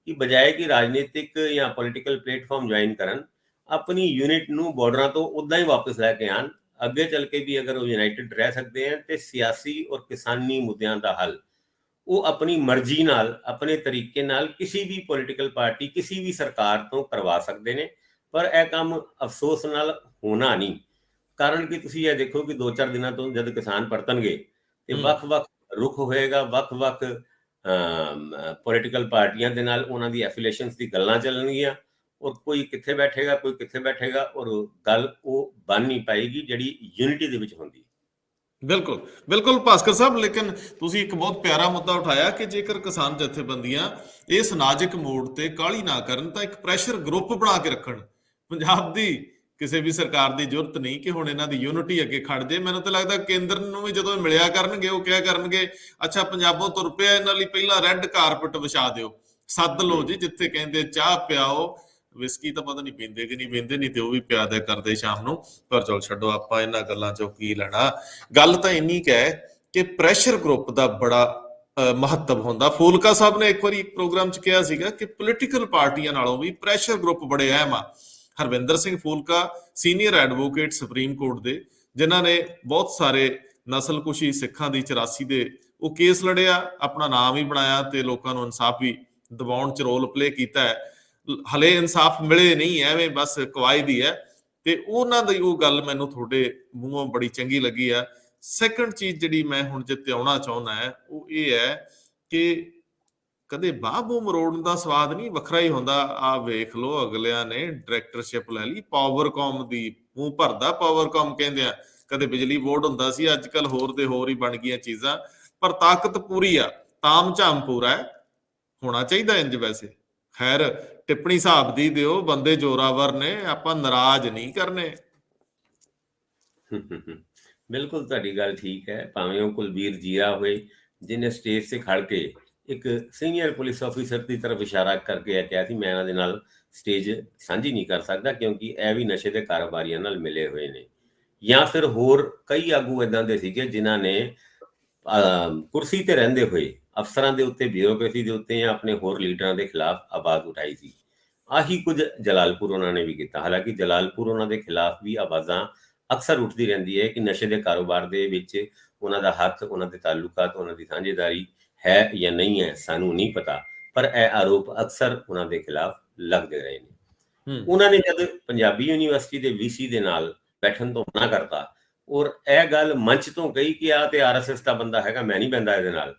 ਕਿ ਬਜਾਏ ਕਿ ਰਾਜਨੀਤਿਕ ਜਾਂ ਪੋਲੀਟੀਕਲ ਪਲੇਟਫਾਰਮ ਜੁਆਇਨ ਕਰਨ, ਆਪਣੀ ਯੂਨਿਟ ਨੂੰ ਬਾਰਡਰਾਂ ਤੋਂ ਉੱਦਾਂ ਹੀ ਵਾਪਸ ਲੈ ਕੇ ਆਉਣ। ਅੱਗੇ ਚੱਲ ਕੇ ਵੀ ਅਗਰ ਉਹ ਯੂਨਾਈਟਿਡ ਰਹਿ ਸਕਦੇ ਹਨ ਤੇ ਸਿਆਸੀ ਔਰ ਕਿਸਾਨੀ ਮੁੱਦਿਆਂ ਦਾ ਹੱਲ ਉਹ ਆਪਣੀ ਮਰਜ਼ੀ ਨਾਲ, ਆਪਣੇ ਤਰੀਕੇ ਨਾਲ ਕਿਸੇ ਵੀ ਪੋਲੀਟੀਕਲ ਪਾਰਟੀ, ਕਿਸੇ ਵੀ ਸਰਕਾਰ ਤੋਂ ਕਰਵਾ ਸਕਦੇ ਨੇ। ਪਰ ਇਹ ਕੰਮ ਅਫਸੋਸ ਨਾਲ ਹੋਣਾ ਨਹੀਂ, ਕਾਰਨ ਕਿ ਤੁਸੀਂ ਇਹ ਦੇਖੋ ਕਿ 2-4 ਦਿਨਾਂ ਤੋਂ ਜਦ ਕਿਸਾਨ ਪਰਤਣਗੇ ਤੇ ਵੱਖ-ਵੱਖ ਰੁਖ ਹੋਏਗਾ, ਵੱਖ-ਵੱਖ ਪੋਲੀਟੀਕਲ ਪਾਰਟੀਆਂ ਦੇ ਨਾਲ ਉਹਨਾਂ ਦੀ ਐਫੀਲੀਏਸ਼ਨਸ ਦੀ ਗੱਲਾਂ ਚੱਲਣਗੀਆਂ ਔਰ ਕੋਈ ਕਿੱਥੇ ਬੈਠੇਗਾ, ਕੋਈ ਕਿੱਥੇ ਬੈਠੇਗਾ ਔਰ ਗੱਲ ਉਹ ਬਣ ਨਹੀਂ ਪਾਏਗੀ ਜਿਹੜੀ ਯੂਨਿਟੀ ਦੇ ਵਿੱਚ ਹੁੰਦੀ। ਬਿਲਕੁਲ ਬਿਲਕੁਲ ਭਾਸਕਰ ਸਾਹਿਬ, ਲੇਕਿਨ ਤੁਸੀਂ ਇੱਕ ਬਹੁਤ ਪਿਆਰਾ ਮੁੱਦਾ ਉਠਾਇਆ ਕਿ ਜੇਕਰ ਕਿਸਾਨ ਜਥੇਬੰਦੀਆਂ ਇਸ ਨਾਜ਼ੁਕ ਮੋੜ ਤੇ ਕਾਹਲੀ ਨਾ ਕਰਨ ਤਾਂ ਇੱਕ ਪ੍ਰੈਸ਼ਰ ਗਰੁੱਪ ਬਣਾ ਕੇ ਰੱਖਣ। ਪੰਜਾਬ ਦੀ ਕਿਸੇ ਵੀ ਸਰਕਾਰ ਦੀ ਜ਼ਰੂਰਤ ਨਹੀਂ ਕਿ ਹੁਣ ਇਹਨਾਂ ਦੀ ਯੂਨਿਟੀ ਅੱਗੇ ਖੜ ਜੇ। ਮੈਨੂੰ ਤਾਂ ਲੱਗਦਾ ਕੇਂਦਰ ਨੂੰ ਵੀ ਜਦੋਂ ਮਿਲਿਆ ਕਰਨਗੇ ਉਹ ਕਿਹਾ ਕਰਨਗੇ ਅੱਛਾ ਪੰਜਾਬੋਂ ਤੁਰ ਪਿਆ, ਇਹਨਾਂ ਲਈ ਪਹਿਲਾਂ ਰੈੱਡ ਕਾਰਪਟ ਵਿਛਾ ਦਿਓ, ਸੱਦ ਲਓ ਜੀ, ਜਿੱਥੇ ਕਹਿੰਦੇ ਚਾਹ ਪਿਆਓ, ਵਿਸਕੀ ਤਾਂ ਪਤਾ ਨਹੀਂ ਪੀਂਦੇ ਕਿ ਨਹੀਂ ਪੀਂਦੇ, ਨਹੀਂ ਤੇ ਉਹ ਵੀ ਪਿਆ ਦਿਆ ਕਰਦੇ ਸ਼ਾਮ ਨੂੰ। ਪਰ ਚਲ ਛੱਡੋ, ਆਪਾਂ ਇਹਨਾਂ ਗੱਲਾਂ ਚੋਂ ਕੀ ਲੈਣਾ। ਗੱਲ ਤਾਂ ਇੰਨੀ ਕੁ ਹੈ ਕਿ ਪ੍ਰੈਸ਼ਰ ਗਰੁੱਪ ਦਾ ਬੜਾ ਮਹੱਤਵ ਹੁੰਦਾ। ਫੂਲਕਾ ਸਾਹਿਬ ਨੇ ਇੱਕ ਵਾਰੀ ਇੱਕ ਪ੍ਰੋਗਰਾਮ 'ਚ ਕਿਹਾ ਸੀਗਾ ਕਿ ਪੋਲੀਟੀਕਲ ਪਾਰਟੀਆਂ ਨਾਲੋਂ ਵੀ ਪ੍ਰੈਸ਼ਰ ਗਰੁੱਪ ਬੜੇ ਅਹਿਮ ਆ। Harvinder Singh Phoolka senior advocate supreme court ਦੇ, ਜਿਨ੍ਹਾਂ ਨੇ ਬਹੁਤ ਸਾਰੇ ਨਸਲਕੁਸ਼ੀ ਸਿੱਖਾਂ ਦੀ 84 ਦੇ ਉਹ ਕੇਸ ਲੜਿਆ, ਆਪਣਾ ਨਾਮ ਵੀ ਬਣਾਇਆ ਤੇ ਲੋਕਾਂ ਨੂੰ ਇਨਸਾਫ ਵੀ ਦਿਵਾਉਣ 'ਚ ਰੋਲ ਪਲੇ ਕੀਤਾ ਹੈ। ਹਲੇ ਇਨਸਾਫ ਮਿਲੇ ਨਹੀਂ, ਐਵੇਂ ਬਸ ਕਵਾਇਦ ਹੀ ਹੈ। ਤੇ ਉਹਨਾਂ ਦੀ ਉਹ ਗੱਲ ਮੈਨੂੰ ਤੁਹਾਡੇ ਮੂੰਹੋਂ ਬੜੀ ਚੰਗੀ ਲੱਗੀ ਆ। ਸੈਕੰਡ ਚੀਜ਼ ਜਿਹੜੀ ਮੈਂ ਹੁਣ ਜਿੱਤਿਆਉਣਾ ਚਾਹੁੰਦਾ ਹੈ ਉਹ ਇਹ ਹੈ ਕਿ ਕਦੇ ਬਾਹਬੂ ਮਰੋੜਨ ਦਾ ਸਵਾਦ ਨਹੀਂ ਵੱਖਰਾ ਹੀ ਹੁੰਦਾ। ਆ ਵੇਖ ਲਓ, ਅਗਲਿਆਂ ਨੇ ਡਾਇਰੈਕਟਰਸ਼ਿਪ ਲੈ ਲਈ ਪਾਵਰਕਾਮ ਦੀ, ਮੂੰਹ ਭਰਦਾ ਪਾਵਰਕਾਮ ਕਹਿੰਦੇ ਆ। ਕਦੇ ਬਿਜਲੀ ਬੋਰਡ ਹੁੰਦਾ ਸੀ, ਅੱਜ ਕੱਲ ਹੋਰ ਦੇ ਹੋਰ ਹੀ ਬਣ ਗਈਆਂ ਚੀਜ਼ਾਂ, ਪਰ ਤਾਕਤ ਪੂਰੀ ਆ, ਤਾਮ ਝਾਮ ਪੂਰਾ ਹੈ, ਹੋਣਾ ਚਾਹੀਦਾ ਇੰਜ। ਵੈਸੇ ਖੈਰ ਟਿੱਪਣੀ ਹਿਸਾਬ ਦੀ ਦਿਓ, ਬੰਦੇ ਜ਼ੋਰਾਵਰ ਨੇ, ਆਪਾਂ ਨਾਰਾਜ਼ ਨਹੀਂ ਕਰਨੇ। ਬਿਲਕੁਲ ਤੁਹਾਡੀ ਗੱਲ ਠੀਕ ਹੈ। ਭਾਵੇਂ ਉਹ ਕੁਲਬੀਰ ਜੀਰਾ ਹੋਏ ਜਿਹਨੇ ਸਟੇਜ ਤੇ ਖੜ ਕੇ ਇੱਕ ਸੀਨੀਅਰ ਪੁਲਿਸ ਆਫੀਸਰ ਦੀ ਤਰਫ ਇਸ਼ਾਰਾ ਕਰਕੇ ਇਹ ਕਿਹਾ ਸੀ ਮੈਂ ਇਹਨਾਂ ਦੇ ਨਾਲ ਸਟੇਜ ਸਾਂਝੀ ਨਹੀਂ ਕਰ ਸਕਦਾ ਕਿਉਂਕਿ ਇਹ ਵੀ ਨਸ਼ੇ ਦੇ ਕਾਰੋਬਾਰੀਆਂ ਨਾਲ ਮਿਲੇ ਹੋਏ ਨੇ, ਜਾਂ ਫਿਰ ਹੋਰ ਕਈ ਆਗੂ ਇਦਾਂ ਦੇ ਸੀਗੇ ਜਿਨ੍ਹਾਂ ਨੇ ਕੁਰਸੀ ਤੇ ਰਹਿੰਦੇ ਹੋਏ ਅਫਸਰਾਂ ਦੇ ਉੱਤੇ, ਬਿਊਰੋਕ੍ਰੇਸੀ ਦੇ ਉੱਤੇ ਜਾਂ ਆਪਣੇ ਹੋਰ ਲੀਡਰਾਂ ਦੇ ਖਿਲਾਫ ਆਵਾਜ਼ ਉਠਾਈ ਸੀ। ਆਹੀ ਕੁਝ ਜਲਾਲਪੁਰ ਉਹਨਾਂ ਨੇ ਵੀ ਕੀਤਾ। ਹਾਲਾਂਕਿ ਜਲਾਲਪੁਰ ਉਹਨਾਂ ਦੇ ਖਿਲਾਫ ਵੀ ਆਵਾਜ਼ਾਂ ਅਕਸਰ ਉੱਠਦੀ ਰਹਿੰਦੀ ਹੈ ਕਿ ਨਸ਼ੇ ਦੇ ਕਾਰੋਬਾਰ ਦੇ ਵਿੱਚ ਉਹਨਾਂ ਦਾ ਹੱਥ, ਉਹਨਾਂ ਦੇ ਤਾਲੁਕਾਤ, ਉਹਨਾਂ ਦੀ ਸਾਂਝੇਦਾਰੀ ਹੈ ਜਾਂ ਨਹੀਂ ਹੈ, ਸਾਨੂੰ ਨਹੀਂ ਪਤਾ, ਪਰ ਇਹ ਆਰੋਪ ਅਕਸਰ ਉਹਨਾਂ ਦੇ ਖਿਲਾਫ ਲੱਗਦੇ ਰਹੇ ਨੇ। ਉਹਨਾਂ ਨੇ ਜਦ ਪੰਜਾਬੀ ਯੂਨੀਵਰਸਿਟੀ ਦੇ ਵੀਸੀ ਦੇ ਨਾਲ ਬੈਠਣ ਤੋਂ ਮਨਾ ਕਰਤਾ ਔਰ ਇਹ ਗੱਲ ਮੰਚ ਤੋਂ ਕਹੀ ਕਿ ਆ ਤੇ ਆਰਐਸਐਸ ਦਾ ਬੰਦਾ ਹੈਗਾ, ਮੈਂ ਨਹੀਂ ਬਹਿੰਦਾ ਇਹਦੇ ਨਾਲ,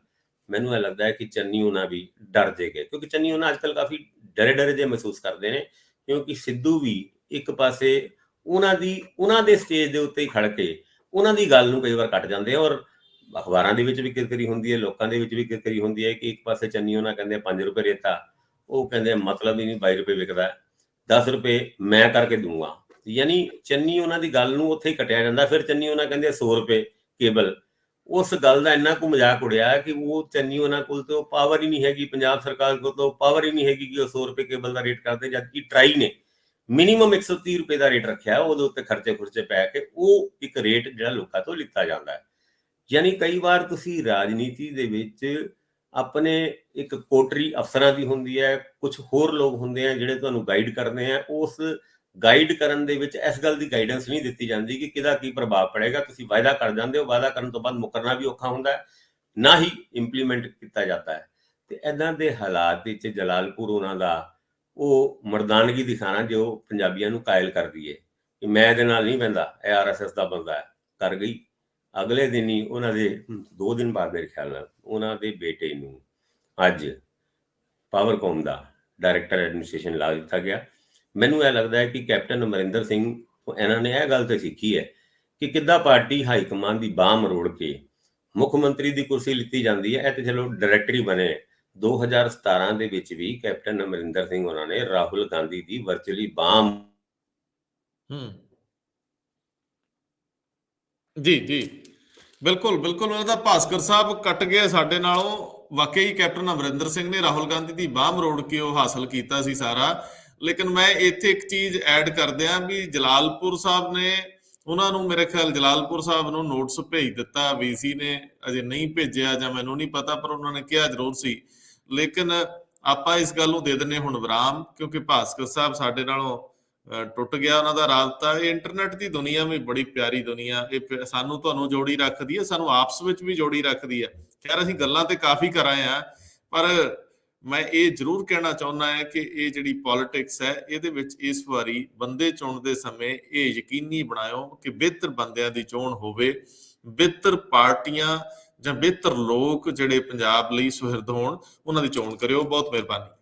ਮੈਨੂੰ ਇਹ ਲੱਗਦਾ ਹੈ ਕਿ ਚੰਨੀ ਉਹਨਾਂ ਵੀ ਡਰ ਜੇਗੇ, ਕਿਉਂਕਿ ਚੰਨੀ ਉਹਨਾਂ ਅੱਜ ਕੱਲ੍ਹ ਕਾਫੀ ਡਰੇ ਜਿਹੇ ਮਹਿਸੂਸ ਕਰਦੇ ਨੇ, ਕਿਉਂਕਿ ਸਿੱਧੂ ਵੀ ਇੱਕ ਪਾਸੇ ਉਹਨਾਂ ਦੇ ਸਟੇਜ ਦੇ ਉੱਤੇ ਹੀ ਖੜ ਕੇ ਉਹਨਾਂ ਦੀ ਗੱਲ ਨੂੰ ਕਈ ਵਾਰ ਕੱਟ ਜਾਂਦੇ ਆ, ਔਰ ਅਖਬਾਰਾਂ ਦੇ ਵਿੱਚ ਵੀ ਕਿਰਕਰੀ ਹੁੰਦੀ ਹੈ, ਲੋਕਾਂ ਦੇ ਵਿੱਚ ਵੀ ਕਿਰਕਰੀ ਹੁੰਦੀ ਹੈ ਕਿ ਇੱਕ ਪਾਸੇ ਚੰਨੀ ਉਹਨਾਂ ਕਹਿੰਦੇ 5 ਰੁਪਏ ਰੇਤਾ, ਉਹ ਕਹਿੰਦੇ ਮਤਲਬ ਹੀ ਨਹੀਂ 22 ਰੁਪਏ ਵਿਕਦਾ, 10 ਰੁਪਏ ਮੈਂ ਕਰਕੇ ਦੂੰਗਾ, ਯਾਨੀ ਚੰਨੀ ਉਹਨਾਂ ਦੀ ਗੱਲ ਨੂੰ ਉੱਥੇ ਹੀ ਕੱਟਿਆ ਜਾਂਦਾ। ਫਿਰ ਚੰਨੀ ਉਹਨਾਂ ਕਹਿੰਦੇ 100 ਰੁਪਏ ਕੇਬਲ, ਉਸ ਗੱਲ ਦਾ ਇੰਨਾ ਕੁ ਮਜ਼ਾਕ ਉੜਿਆ ਕਿ ਉਹ ਚੰਨੀ ਉਹਨਾਂ ਕੋਲ ਤੇ ਉਹ ਪਾਵਰ ਹੀ ਨਹੀਂ ਹੈਗੀ, ਪੰਜਾਬ ਸਰਕਾਰ ਕੋਲ ਤਾਂ ਪਾਵਰ ਹੀ ਨਹੀਂ ਹੈਗੀ ਕਿ ਉਹ 100 ਰੁਪਏ ਕੇਬਲ ਦਾ ਰੇਟ ਕਰਦੇ, ਜਦਕਿ ਟਰਾਈ ਨੇ ਮਿਨੀਮਮ 130 ਰੁਪਏ ਦਾ ਰੇਟ ਰੱਖਿਆ, ਉਹਦੇ ਉੱਤੇ ਖਰਚੇ ਪੈ ਕੇ ਉਹ ਇੱਕ ਰੇਟ ਜਿਹੜਾ ਲੋਕਾਂ ਤੋਂ ਲਿੱਤਾ ਜਾਂਦਾ ਹੈ। ਯਾਨੀ ਕਈ ਵਾਰ ਤੁਸੀਂ ਰਾਜਨੀਤੀ ਦੇ ਵਿੱਚ ਆਪਣੇ ਇੱਕ ਕੋਟਰੀ ਅਫਸਰਾਂ ਦੀ ਹੁੰਦੀ ਹੈ, ਕੁਝ ਹੋਰ ਲੋਕ ਹੁੰਦੇ ਆ ਜਿਹੜੇ ਤੁਹਾਨੂੰ ਗਾਈਡ ਕਰਦੇ ਆ, ਉਸ ਗਾਈਡ ਕਰਨ ਦੇ ਵਿੱਚ ਇਸ ਗੱਲ ਦੀ ਗਾਈਡੈਂਸ ਨਹੀਂ ਦਿੱਤੀ ਜਾਂਦੀ ਕਿ ਕਿਹਦਾ ਕੀ ਪ੍ਰਭਾਵ ਪੜੇਗਾ। ਤੁਸੀਂ ਵਾਅਦਾ ਕਰ ਜਾਂਦੇ ਹੋ, ਵਾਅਦਾ ਕਰਨ ਤੋਂ ਬਾਅਦ ਮੁਕਰਨਾ ਵੀ ਔਖਾ ਹੁੰਦਾ ਹੈ, ਨਾ ਹੀ ਇੰਪਲੀਮੈਂਟ ਕੀਤਾ ਜਾਂਦਾ ਹੈ। ਤੇ ਇੱਦਾਂ ਦੇ ਹਾਲਾਤ ਵਿੱਚ ਜਲਾਲਪੁਰ ਉਹਨਾਂ ਦਾ ਉਹ ਮਰਦਾਨਗੀ ਦਿਖਾਣਾ ਜੋ ਪੰਜਾਬੀਆਂ ਨੂੰ ਕਾਇਲ ਕਰਦੀ ਹੈ ਕਿ ਮੈਂ ਇਹਦੇ ਨਾਲ ਨਹੀਂ ਬਹਿੰਦਾ, ਇਹ ਆਰਐਸਐਸ ਦਾ ਬੰਦਾ ਹੈ, ਕਰ ਗਈ। ਅਗਲੇ ਦਿਨ ਹੀ ਉਹਨਾਂ ਦੇ 2 ਦਿਨ ਬਾਅਦ ਮੇਰੇ ਖਿਆਲ ਨਾਲ ਉਹਨਾਂ ਦੇ ਬੇਟੇ ਨੂੰ ਅੱਜ ਪਾਵਰਕਾਮ ਦਾ ਡਾਇਰੈਕਟਰ ਐਡਮਿਨਿਸਟ੍ਰੇਸ਼ਨ ਲਾ ਦਿੱਤਾ ਗਿਆ। ਮੈਨੂੰ ਇਹ ਲੱਗਦਾ ਹੈ ਕਿ ਕੈਪਟਨ ਅਮਰਿੰਦਰ ਸਿੰਘ ਇਹਨਾਂ ਨੇ ਇਹ ਗੱਲ ਤੇ ਸਿੱਖੀ ਹੈ ਕਿ ਕਿੱਦਾਂ ਪਾਰਟੀ ਹਾਈ ਕਮਾਂਡ ਦੀ ਬਾਹ ਮਰੋੜ ਕੇ ਮੁੱਖ ਮੰਤਰੀ ਦੀ ਕੁਰਸੀ ਲਿੱਤੀ ਜਾਂਦੀ ਹੈ। ਇਹ ਤੇ ਚਲੋ ਡਾਇਰੈਕਟਰੀ ਬਣੇ। 2017 ਦੇ ਵਿੱਚ ਵੀ ਕੈਪਟਨ ਅਮਰਿੰਦਰ ਸਿੰਘ ਉਹਨਾਂ ਨੇ ਰਾਹੁਲ ਗਾਂਧੀ ਦੀ ਵਰਚੁਅਲੀ ਬਾਹ ਜੀ ਬਿਲਕੁਲ ਉਹਦਾ ਭਾਸਕਰ ਸਾਹਿਬ ਕੱਟ ਗਿਆ ਸਾਡੇ ਨਾਲੋਂ। ਵਾਕਈ ਕੈਪਟਨ ਅਮਰਿੰਦਰ ਸਿੰਘ ਨੇ ਰਾਹੁਲ ਗਾਂਧੀ ਦੀ ਬਾਹ ਮਰੋੜ ਕੇ ਉਹ ਹਾਸਲ ਕੀਤਾ ਸੀ ਸਾਰਾ। ਲੇਕਿਨ ਮੈਂ ਇੱਥੇ ਇੱਕ ਚੀਜ਼ ਐਡ ਕਰਦਿਆਂ ਵੀ ਜਲਾਲਪੁਰ ਸਾਹਿਬ ਨੇ ਉਹਨਾਂ ਨੂੰ, ਮੇਰੇ ਖਿਆਲ ਜਲਾਲਪੁਰ ਸਾਹਿਬ ਨੂੰ ਨੋਟਿਸ ਭੇਜ ਦਿੱਤਾ, ਵੀਸੀ ਨੇ ਅਜੇ ਨਹੀਂ ਭੇਜਿਆ ਜਾਂ ਮੈਨੂੰ ਨਹੀਂ ਪਤਾ, ਪਰ ਉਹਨਾਂ ਨੇ ਕਿਹਾ ਜ਼ਰੂਰ ਸੀ। ਲੇਕਿਨ ਆਪਾਂ ਇਸ ਗੱਲ ਨੂੰ ਦੇ ਦਿੰਦੇ ਹੁਣ ਵਿਰਾਮ, ਕਿਉਂਕਿ ਭਾਸਕਰ ਸਾਹਿਬ ਸਾਡੇ ਨਾਲੋਂ ਟੁੱਟ ਗਿਆ ਉਹਨਾਂ ਦਾ ਰਾਬਤਾ। ਇਹ ਇੰਟਰਨੈਟ ਦੀ ਦੁਨੀਆ ਵੀ ਬੜੀ ਪਿਆਰੀ ਦੁਨੀਆ, ਇਹ ਸਾਨੂੰ ਤੁਹਾਨੂੰ ਜੋੜੀ ਰੱਖਦੀ ਹੈ, ਸਾਨੂੰ ਆਪਸ ਵਿੱਚ ਵੀ ਜੋੜੀ ਰੱਖਦੀ ਹੈ। ਖੈਰ ਅਸੀਂ ਗੱਲਾਂ ਤੇ ਕਾਫੀ ਕਰ ਆਏ ਹਾਂ, ਪਰ ਮੈਂ ਇਹ ਜ਼ਰੂਰ ਕਹਿਣਾ ਚਾਹੁੰਦਾ ਹਾਂ ਕਿ ਇਹ ਜਿਹੜੀ ਪੋਲਿਟਿਕਸ ਹੈ ਇਹਦੇ ਵਿੱਚ ਇਸ ਵਾਰੀ ਬੰਦੇ ਚੁਣਦੇ ਸਮੇਂ ਇਹ ਯਕੀਨੀ ਬਣਾਇਓ ਕਿ ਬਿਹਤਰ ਬੰਦਿਆਂ ਦੀ ਚੋਣ ਹੋਵੇ, ਬਿਹਤਰ ਪਾਰਟੀਆਂ ਜਾਂ ਬਿਹਤਰ ਲੋਕ ਜਿਹੜੇ ਪੰਜਾਬ ਲਈ ਸੁਹਿਰਦ ਹੋਣ, ਉਹਨਾਂ ਦੀ ਚੋਣ ਕਰਿਓ। ਬਹੁਤ ਮਿਹਰਬਾਨੀ।